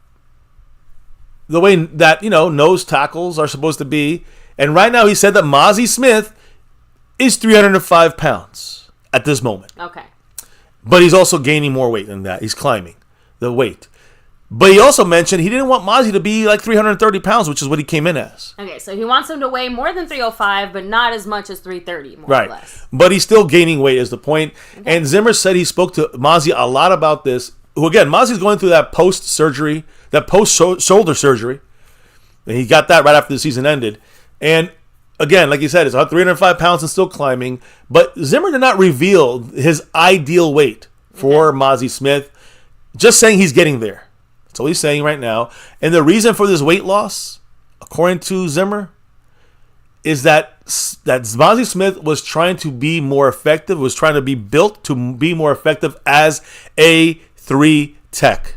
the way that, nose tackles are supposed to be. And right now he said that Mazi Smith is 305 pounds at this moment. Okay. But he's also gaining more weight than that. He's climbing the weight. But he also mentioned he didn't want Mazi to be like 330 pounds, which is what he came in as. Okay, so he wants him to weigh more than 305, but not as much as 330, more or less. But he's still gaining weight is the point. Okay. And Zimmer said he spoke to Mazi a lot about this. Who, again, Mazi's going through that post-shoulder surgery. And he got that right after the season ended. And, again, like you said, it's 305 pounds and still climbing. But Zimmer did not reveal his ideal weight for Mazi Smith, just saying he's getting there. That's all he's saying right now. And the reason for this weight loss, according to Zimmer, is that Mazi Smith was trying to be more effective, was trying to be built to be more effective as a 3 tech.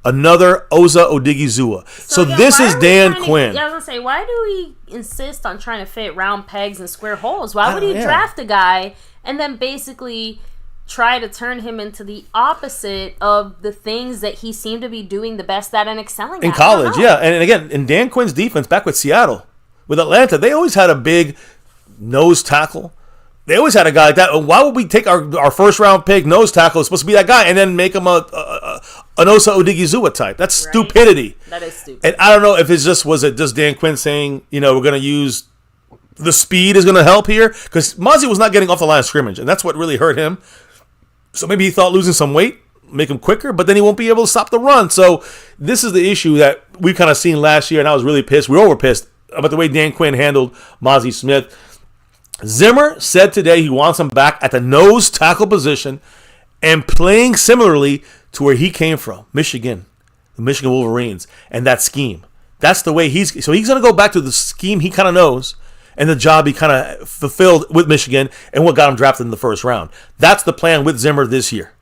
Another Oza Odigizua. So this is Dan Quinn. I was going to say, why do we insist on trying to fit round pegs and square holes? Why would he draft a guy and then basically try to turn him into the opposite of the things that he seemed to be doing the best at and excelling in college? Yeah, and again, in Dan Quinn's defense back with Seattle, with Atlanta, they always had a big nose tackle. They always had a guy like that. Why would we take our first round pick nose tackle? It's supposed to be that guy, and then make him an Osa Odigizua type. That's stupidity. That is stupid. And I don't know if was it just Dan Quinn saying, we're going to use the speed is going to help here, because Mazi was not getting off the line of scrimmage, and that's what really hurt him. So maybe he thought losing some weight make him quicker, but then he won't be able to stop the run. So this is the issue that we kind of seen last year, and I was really pissed. We all were pissed about the way Dan Quinn handled Mazi Smith. Zimmer said today he wants him back at the nose tackle position and playing similarly to where he came from, Michigan, the Michigan Wolverines, and that scheme. That's the way he's going to go back to the scheme he kind of knows and the job he kind of fulfilled with Michigan and what got him drafted in the first round. That's the plan with Zimmer this year.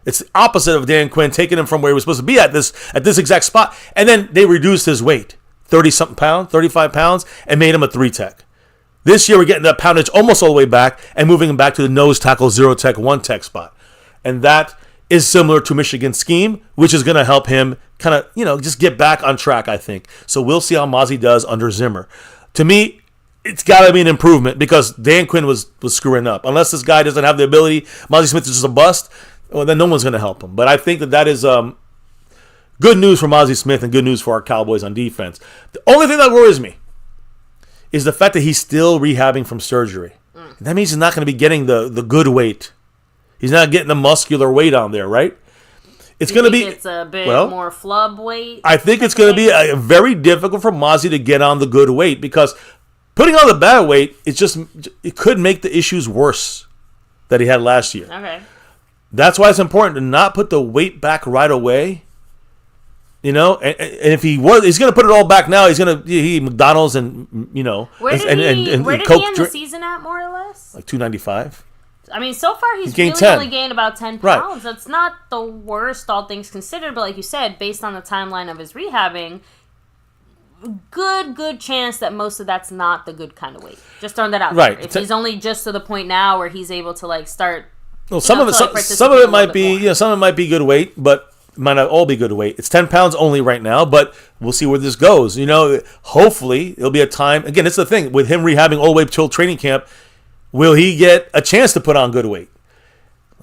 It's the opposite of Dan Quinn taking him from where he was supposed to be at this exact spot. And then they reduced his weight, 30-something pounds, 35 pounds, and made him a 3-tech. This year we're getting that poundage almost all the way back and moving him back to the nose tackle, 0-tech, 1-tech spot. And that is similar to Michigan's scheme, which is going to help him kind of, just get back on track, I think. So we'll see how Mazi does under Zimmer. To me, it's got to be an improvement because Dan Quinn was screwing up. Unless this guy doesn't have the ability, Mazi Smith is just a bust, well, then no one's going to help him. But I think that is good news for Mazi Smith and good news for our Cowboys on defense. The only thing that worries me is the fact that he's still rehabbing from surgery. That means he's not going to be getting the good weight. He's not getting the muscular weight on there, right? It's going to be... It's a bit more flub weight? I think it's going to be very difficult for Mazi to get on the good weight because putting on the bad weight, it could make the issues worse that he had last year. Okay. That's why it's important to not put the weight back right away. And if he's going to put it all back now, he's going to eat McDonald's and, Where did he end the season at, more or less? Like 295. I mean, so far he's gained really 10. only gained about 10 pounds. Right. That's not the worst, all things considered. But like you said, based on the timeline of his rehabbing, good chance that most of that's not the good kind of weight. Just throwing that out there. If he's only just to the point now where he's able to start... Well, some of it might be good weight, but it might not all be good weight. It's 10 pounds only right now, but we'll see where this goes. Hopefully it'll be a time. Again, it's the thing with him rehabbing all the way till training camp. Will he get a chance to put on good weight?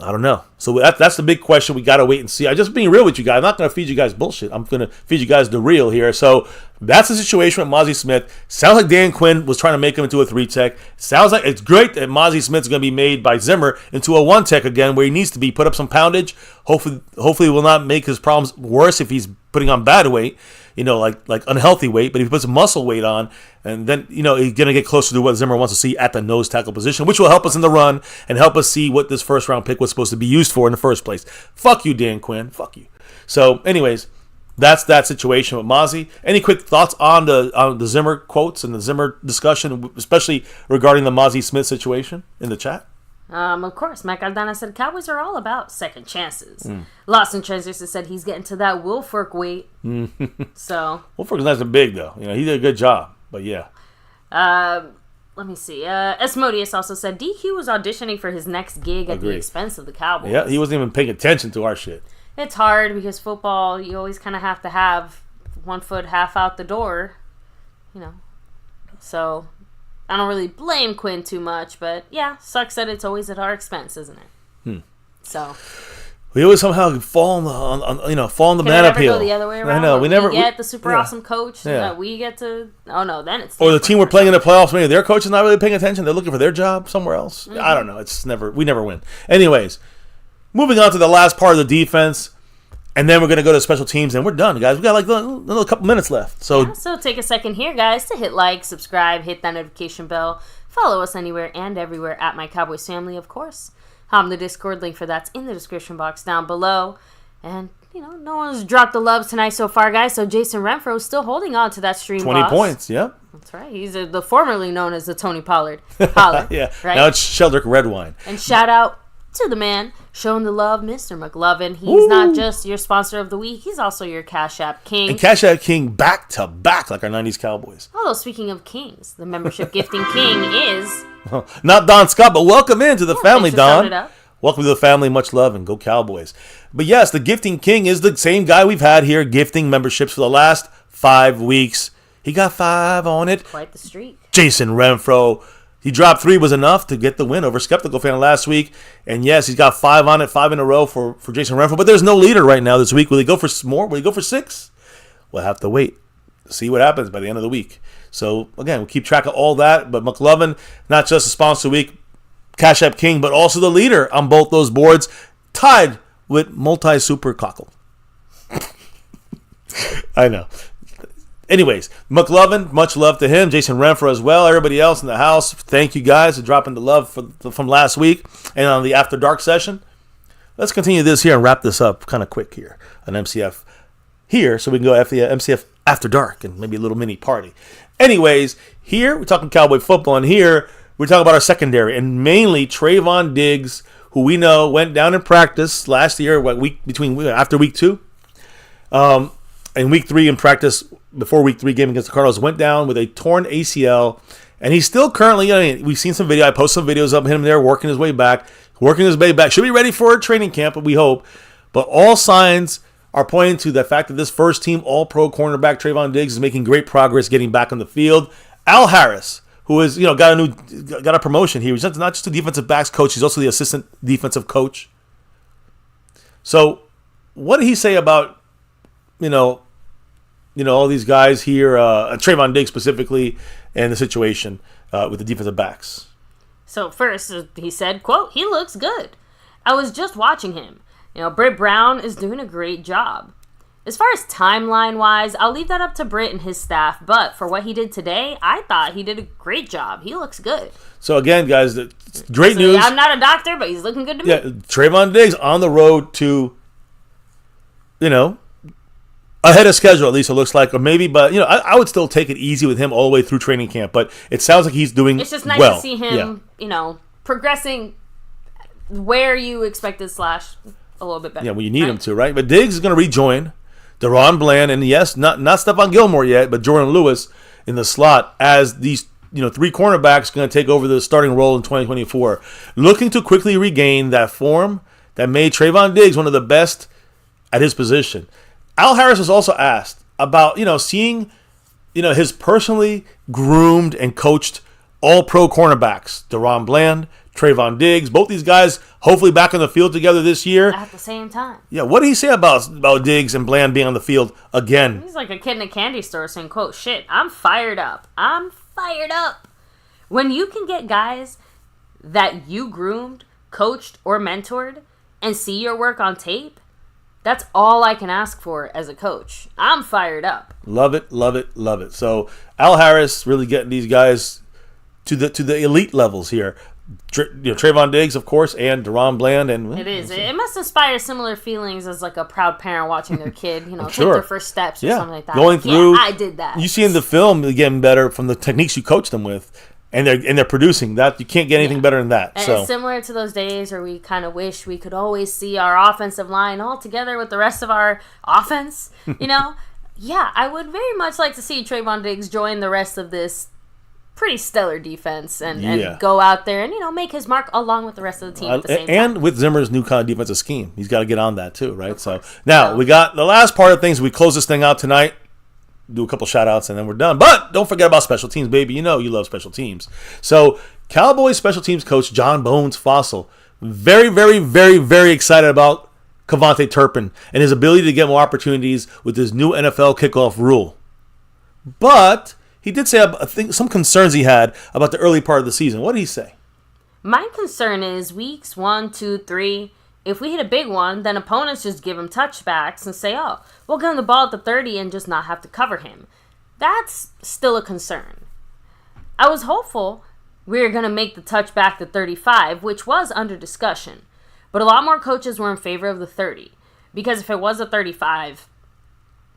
I don't know. So that's the big question. We got to wait and see. I'm just being real with you guys. I'm not going to feed you guys bullshit. I'm going to feed you guys the real here. So that's the situation with Mazi Smith. Sounds like Dan Quinn was trying to make him into a 3-tech. Sounds like it's great that Mazi Smith's going to be made by Zimmer into a 1-tech again where he needs to be. Put up some poundage. Hopefully it will not make his problems worse if he's putting on bad weight. Like unhealthy weight, but if he puts muscle weight on, and then, he's going to get closer to what Zimmer wants to see at the nose tackle position, which will help us in the run and help us see what this first-round pick was supposed to be used for in the first place. Fuck you, Dan Quinn. Fuck you. So, anyways, that's that situation with Mazi. Any quick thoughts on the Zimmer quotes and the Zimmer discussion, especially regarding the Mazi Smith situation in the chat? Of course, Mac Aldana said Cowboys are all about second chances. Lost in Transition said he's getting to that Wilfork weight. So Wilfork's nice and big though. He did a good job. But yeah. Let me see. Asmodeus also said DQ was auditioning for his next gig at the expense of the Cowboys. Yeah, he wasn't even paying attention to our shit. It's hard because football, you always kind of have to have one foot half out the door. So I don't really blame Quinn too much, but yeah, sucks that it's always at our expense, isn't it? So we always somehow fall on the man uphill. Go the other way around? I know we never get the super awesome coach. We get to then it's or the team we're playing in the playoffs. Maybe their coach is not really paying attention. They're looking for their job somewhere else. I don't know. We never win. Anyways, moving on to the last part of the defense. And then we're going to go to special teams, and we're done, guys. We got like another couple minutes left. So take a second here, guys, to hit like, subscribe, hit that notification bell. Follow us anywhere and everywhere at MyCowboysFamily, of course. The Discord link for that's in the description box down below. And, no one's dropped the loves tonight so far, guys. So Jason Renfro is still holding on to that stream 20 boss. points, yep. That's right. He's the formerly known as the Tony Pollard. Right? Now it's Sheldrick Redwine. And shout out to the man showing the love, Mr. McLovin. He's not just your sponsor of the week, he's also your Cash App King. And Cash App King back to back like our 90s Cowboys. Although, speaking of kings, the membership gifting king is... Not Don Scott, but welcome into the family, Don. Up. Welcome to the family, much love, and go Cowboys. But yes, the gifting king is the same guy we've had here gifting memberships for the last 5 weeks. He got 5 on it. Quite the streak. Jason Renfro. He dropped 3 was enough to get the win over Skeptical Fan last week. And yes, he's got 5 on it, 5 in a row for Jason Renfro. But there's no leader right now this week. Will he go for more? Will he go for 6? We'll have to wait. See what happens by the end of the week. So, again, we'll keep track of all that. But McLovin, not just a sponsor of the week, Cash App King, but also the leader on both those boards, tied with Multi-Super Cockle. I know. Anyways, McLovin, much love to him. Jason Renfro as well. Everybody else in the house, thank you guys for dropping the love from last week and on the After Dark session. Let's continue this here and wrap this up kind of quick here on MCF here, so we can go MCF after dark and maybe a little mini party. Anyways, here we're talking Cowboy football, and here we're talking about our secondary, and mainly Trayvon Diggs, who we know went down in practice last year, after week 2, and week 3 in practice before week 3 game against the Cardinals, went down with a torn ACL, and he's still currently. We've seen some video. I posted some videos of him there working his way back. Should be ready for a training camp, we hope. But all signs are pointing to the fact that this first team All-Pro cornerback Trayvon Diggs is making great progress getting back on the field. Al Harris, who is got a promotion here. He's not just a defensive backs coach; he's also the assistant defensive coach. So, what did he say about all these guys here, Trayvon Diggs specifically, and the situation with the defensive backs? So first, he said, quote, "He looks good. I was just watching him. Britt Brown is doing a great job. As far as timeline-wise, I'll leave that up to Britt and his staff, but for what he did today, I thought he did a great job. He looks good." So again, guys, great news. I'm not a doctor, but he's looking good to me. Yeah, Trayvon Diggs on the road to, ahead of schedule, at least it looks like, or maybe, but I would still take it easy with him all the way through training camp. But it sounds like he's doing. It's just nice well. to see him, progressing where you expected / a little bit better. Yeah, well, you need him to, right? But Diggs is going to rejoin Deron Bland, and yes, not Stephon Gilmore yet, but Jordan Lewis in the slot as these 3 cornerbacks going to take over the starting role in 2024, looking to quickly regain that form that made Trayvon Diggs one of the best at his position. Al Harris was also asked about, seeing, his personally groomed and coached all-pro cornerbacks, Deron Bland, Trayvon Diggs, both these guys hopefully back on the field together this year. At the same time. Yeah, what did he say about Diggs and Bland being on the field again? He's like a kid in a candy store saying, quote, "Shit, I'm fired up. I'm fired up." When you can get guys that you groomed, coached, or mentored and see your work on tape, that's all I can ask for as a coach. I'm fired up. Love it, love it, love it. So Al Harris really getting these guys to the elite levels here. Trayvon Diggs, of course, and Deron Bland, and it is. It must inspire similar feelings as like a proud parent watching their kid, take sure. their first steps or something like that. Going through, I did that. You see in the film getting better from the techniques you coach them with, and they're producing that. You can't get anything better than that. And so it's similar to those days where we kind of wish we could always see our offensive line all together with the rest of our offense. Yeah, I would very much like to see Trayvon Diggs join the rest of this pretty stellar defense and go out there and make his mark along with the rest of the team at the same time. And with Zimmer's new kind of defensive scheme, he's got to get on that too, right? So now we got the last part of things. We close this thing out tonight. Do a couple shout outs and then we're done. But don't forget about special teams, baby. You love special teams. So Cowboys special teams coach John Bones Fossil, very, very, very, very excited about Cavante Turpin and his ability to get more opportunities with his new NFL kickoff rule. But he did say, I think, some concerns he had about the early part of the season. What did he say? My concern is weeks 1, 2, 3. If we hit a big one, then opponents just give him touchbacks and say, "Oh, we'll give him the ball at the 30 and just not have to cover him." That's still a concern. I was hopeful we were going to make the touchback to 35, which was under discussion. But a lot more coaches were in favor of the 30. Because if it was a 35,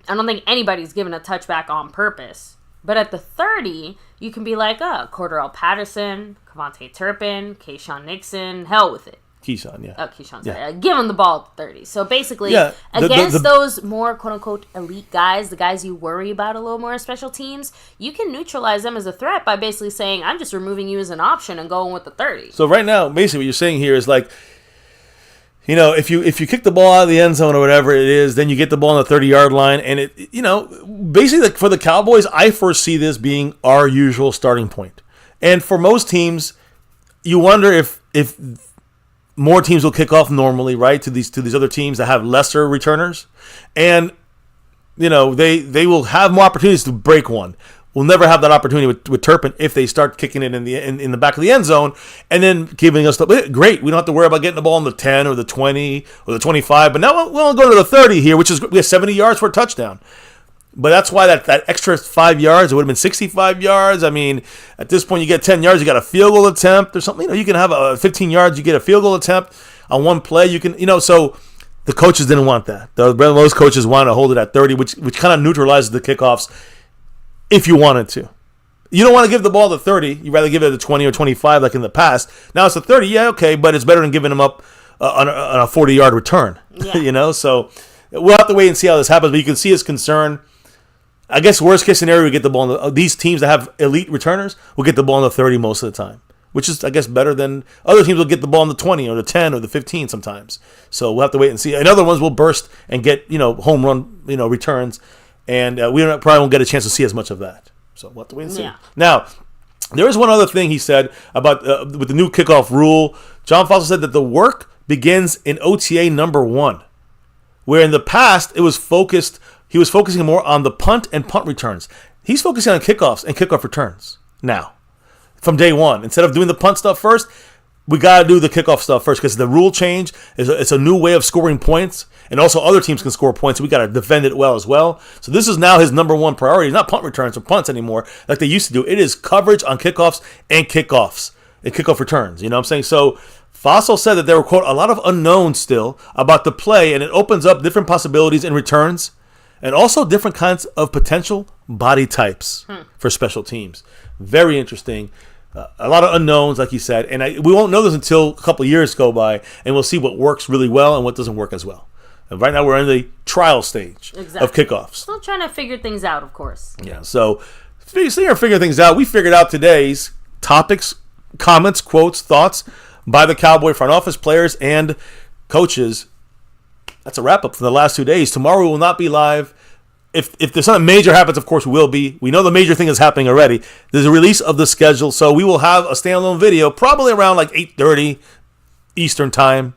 I don't think anybody's given a touchback on purpose. But at the 30, you can be like, Cordell Patterson, Cavante Turpin, Keyshawn Nixon, hell with it. Keyshawn, yeah. Oh, Keyshawn, sorry. Yeah. Give him the ball at 30. So basically, against those more quote-unquote elite guys, the guys you worry about a little more in special teams, you can neutralize them as a threat by basically saying, "I'm just removing you as an option and going with the 30. So right now, basically what you're saying here is like, if you kick the ball out of the end zone or whatever it is, then you get the ball on the 30-yard line, and basically for the Cowboys, I foresee this being our usual starting point. And for most teams, you wonder if more teams will kick off normally, right, to these other teams that have lesser returners, and they will have more opportunities to break one. We'll never have that opportunity with Turpin if they start kicking it in the back of the end zone and then giving us great. We don't have to worry about getting the ball in the 10 or the 20 or the 25. But now we'll go to the 30 here, which is we have 70 yards for a touchdown. But that's why that extra 5 yards, it would have been 65 yards. I mean, at this point, you get 10 yards, you got a field goal attempt or something. You can have a 15 yards, you get a field goal attempt on one play. You can, so The coaches didn't want that. Most coaches want to hold it at 30, which kind of neutralizes the kickoffs if you wanted to. You don't want to give the ball to 30. You'd rather give it to 20 or 25 like in the past. Now it's a 30, yeah, okay, but it's better than giving them up on a 40-yard return. Yeah. So we'll have to wait and see how this happens, but you can see his concern. I guess worst case scenario, we get the ball these teams that have elite returners will get the ball in the 30 most of the time, which is, I guess, better than other teams will get the ball in the 20 or the 10 or the 15 sometimes. So we'll have to wait and see. And other ones will burst and get, home run, returns. And we probably won't get a chance to see as much of that. So we'll have to wait and see. Yeah. Now, there is one other thing he said about with the new kickoff rule. John Fossil said that the work begins in OTA number 1, where in the past he was focusing more on the punt and punt returns. He's focusing on kickoffs and kickoff returns now. From day one, instead of doing the punt stuff first, we got to do the kickoff stuff first because the rule change it's a new way of scoring points, and also other teams can score points. So we got to defend it well as well. So this is now his number one priority. It's not punt returns or punts anymore like they used to do. It is coverage on kickoffs and kickoff returns. You know what I'm saying? So Fossil said that there were, quote, a lot of unknowns still about the play, and it opens up different possibilities in returns and also different kinds of potential body types for special teams. Very interesting. A lot of unknowns, like you said, and we won't know this until a couple of years go by, and we'll see what works really well and what doesn't work as well. And right now, we're in the trial stage of kickoffs. Still trying to figure things out, of course. Yeah, so figure things out. We figured out today's topics, comments, quotes, thoughts by the Cowboy front office, players, and coaches. That's a wrap-up for the last 2 days. Tomorrow we will not be live. If there's something major happens, of course we will be. We know the major thing is happening already. There's a release of the schedule, so we will have a standalone video probably around like 8:30 Eastern time,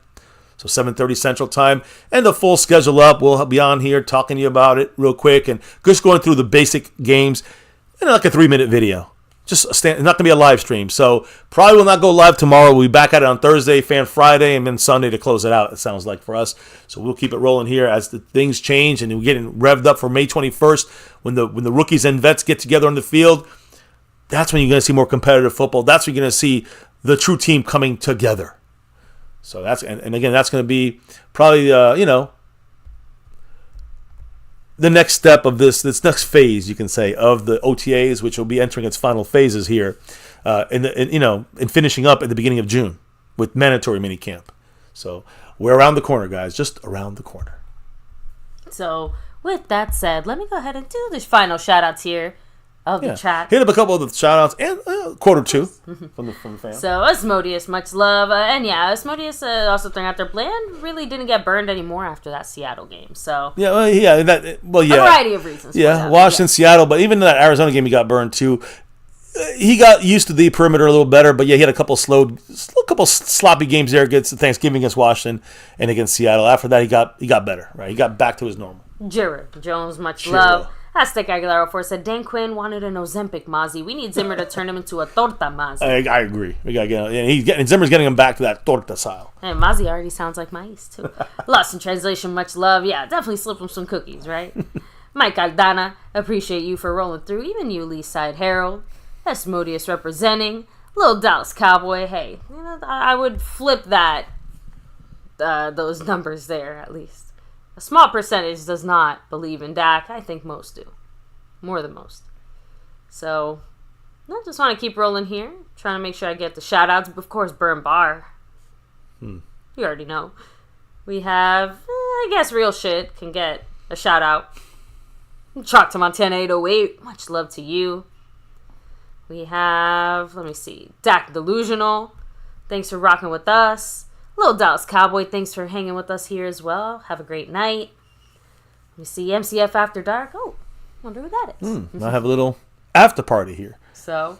so 7:30 Central time, and the full schedule up. We'll be on here talking to you about it real quick and just going through the basic games in like a 3-minute video. Just it's not going to be a live stream, so probably will not go live tomorrow. We'll be back at it on Thursday, Fan Friday, and then Sunday to close it out, it sounds like, for us. So we'll keep it rolling here as the things change, and we're getting revved up for May 21st when the rookies and vets get together on the field. That's when you're going to see more competitive football. That's when you're going to see the true team coming together. So that's and again, that's going to be probably the next step of this next phase, you can say, of the OTAs, which will be entering its final phases here, and finishing up at the beginning of June with mandatory minicamp. So we're around the corner, guys, just around the corner. So with that said, let me go ahead and do the final shout-outs here of the chat. Hit up a couple of the shout-outs and a quote or two from the fans. So Asmodeus, much love. And yeah, Asmodeus also throwing out there, Bland really didn't get burned anymore after that Seattle game. So a variety of reasons. Yeah, Washington, Seattle, but even in that Arizona game, he got burned too. He got used to the perimeter a little better, but yeah, he had a couple sloppy games there against Thanksgiving against Washington and against Seattle. After that, he got better. Right, he got back to his normal. Jared Jones, much love. Aztec Aguilar 4 said, Dan Quinn wanted an Ozempic Mazi. We need Zimmer to turn him into a torta Mazi. I agree. We got to get Zimmer's getting him back to that torta style. And Mazi already sounds like Mais too. Lost in translation, much love. Yeah, definitely slip him some cookies, right? Mike Aldana, appreciate you for rolling through. Even you, Lee Side Herald. Asmodeus representing. Little Dallas Cowboy. Hey, I would flip that. Those numbers there at least. A small percentage does not believe in Dak. I think most do. More than most. So, I just want to keep rolling here. Trying to make sure I get the shout-outs. Of course, Burn Bar. You already know. We have, I guess, Real Shit can get a shout-out. Chalk to Montana 808. Much love to you. We have, let me see, Dak Delusional. Thanks for rocking with us. Little Dallas Cowboy, thanks for hanging with us here as well. Have a great night. We see MCF After Dark. Oh, wonder who that is. I have a little after party here. So,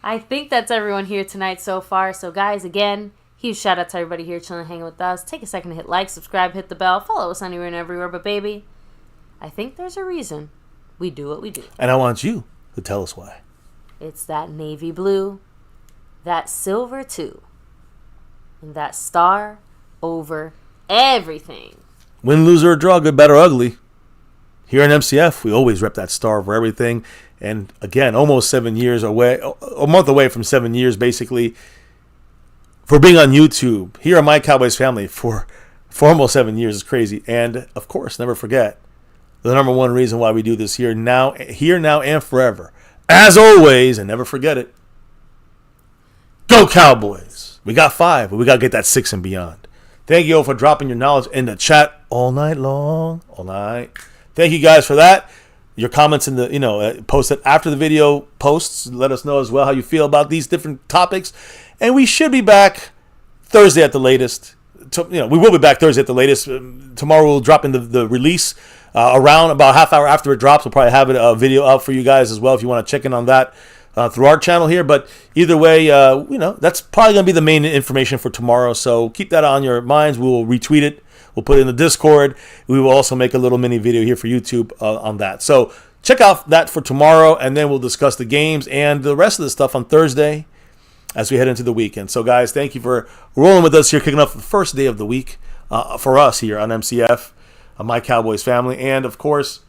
I think that's everyone here tonight so far. So, guys, again, huge shout out to everybody here chilling, hanging with us. Take a second to hit like, subscribe, hit the bell, follow us anywhere and everywhere. But, baby, I think there's a reason we do what we do. And I want you to tell us why. It's that navy blue, that silver too. And that star over everything. Win, lose, or draw, good, bad, or ugly. Here in MCF, we always rep that star over everything. And again, almost 7 years away, a month away from 7 years, basically, for being on YouTube. Here on My Cowboys Family for for almost 7 years is crazy. And, of course, never forget the number one reason why we do this here, now, and forever. As always, and never forget it, go Cowboys. We got 5, but we got to get that 6 and beyond. Thank you all for dropping your knowledge in the chat all night long. All night. Thank you guys for that. Your comments in the, posted after the video posts. Let us know as well how you feel about these different topics. And we should be back Thursday at the latest. We will be back Thursday at the latest. Tomorrow we'll drop in the release around about half hour after it drops. We'll probably have a video up for you guys as well if you want to check in on that through our channel here. But either way, that's probably going to be the main information for tomorrow. So keep that on your minds. We will retweet it. We'll put it in the Discord. We will also make a little mini video here for YouTube on that. So check out that for tomorrow, and then we'll discuss the games and the rest of the stuff on Thursday as we head into the weekend. So, guys, thank you for rolling with us here, kicking off the first day of the week for us here on MCF, My Cowboys Family. And, of course,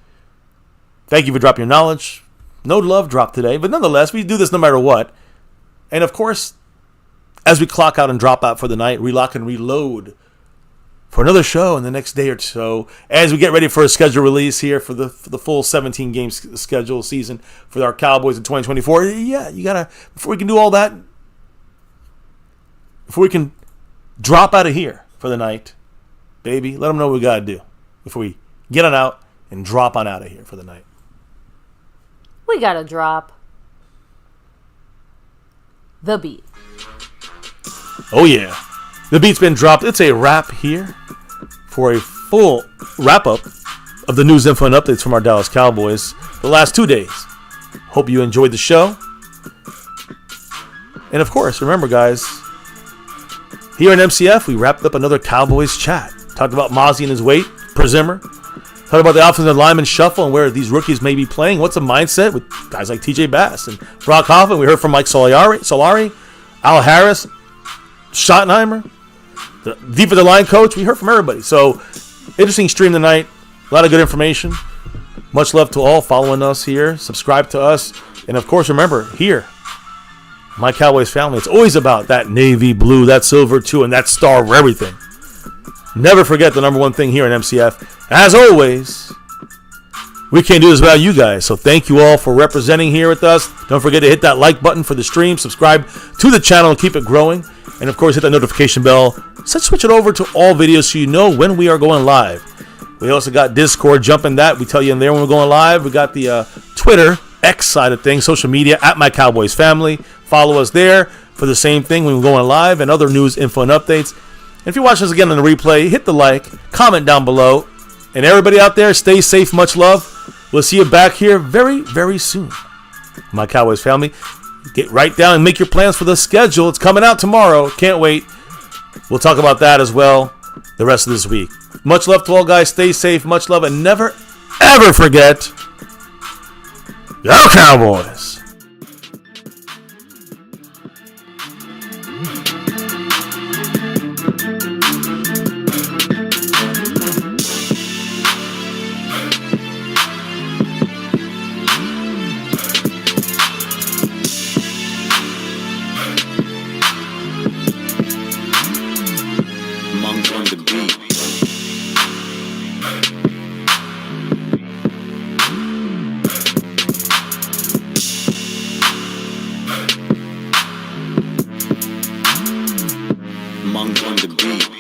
thank you for dropping your knowledge. No love drop today, but nonetheless, we do this no matter what. And, of course, as we clock out and drop out for the night, relock and reload for another show in the next day or so, as we get ready for a schedule release here for the full 17-game schedule season for our Cowboys in 2024. Yeah, you got to, before we can do all that, before we can drop out of here for the night, baby, let them know what we got to do before we get on out and drop on out of here for the night. We got to drop the beat. Oh, yeah. The beat's been dropped. It's a wrap here for a full wrap-up of the news, info, and updates from our Dallas Cowboys the last 2 days. Hope you enjoyed the show. And, of course, remember, guys, here in MCF, we wrapped up another Cowboys chat. Talked about Mazi and his weight per Zimmer. Talked about the offensive lineman shuffle and where these rookies may be playing. What's the mindset with guys like TJ Bass and Brock Hoffman. We heard from Mike Solari, Al Harris, Schottenheimer, the defensive line coach. We heard from everybody. So, interesting stream tonight. A lot of good information. Much love to all following us here. Subscribe to us. And, of course, remember, here, My Cowboys Family, it's always about that navy blue, that silver too, and that star for everything. Never forget the number one thing here in MCF. As always, we can't do this without you guys. So thank you all for representing here with us. Don't forget to hit that like button for the stream. Subscribe to the channel and keep it growing. And, of course, hit that notification bell. Switch it over to all videos so you know when we are going live. We also got Discord. Jump in that. We tell you in there when we're going live. We got the Twitter, X side of things, social media, at My Cowboys Family. Follow us there for the same thing when we're going live and other news, info, and updates. And if you watch us again on the replay, hit the like, comment down below. And everybody out there, stay safe. Much love. We'll see you back here very, very soon. My Cowboys Family. Get right down and make your plans for the schedule. It's coming out tomorrow. Can't wait. We'll talk about that as well the rest of this week. Much love to all guys. Stay safe. Much love. And never, ever forget, go Cowboys! Monk on the beat.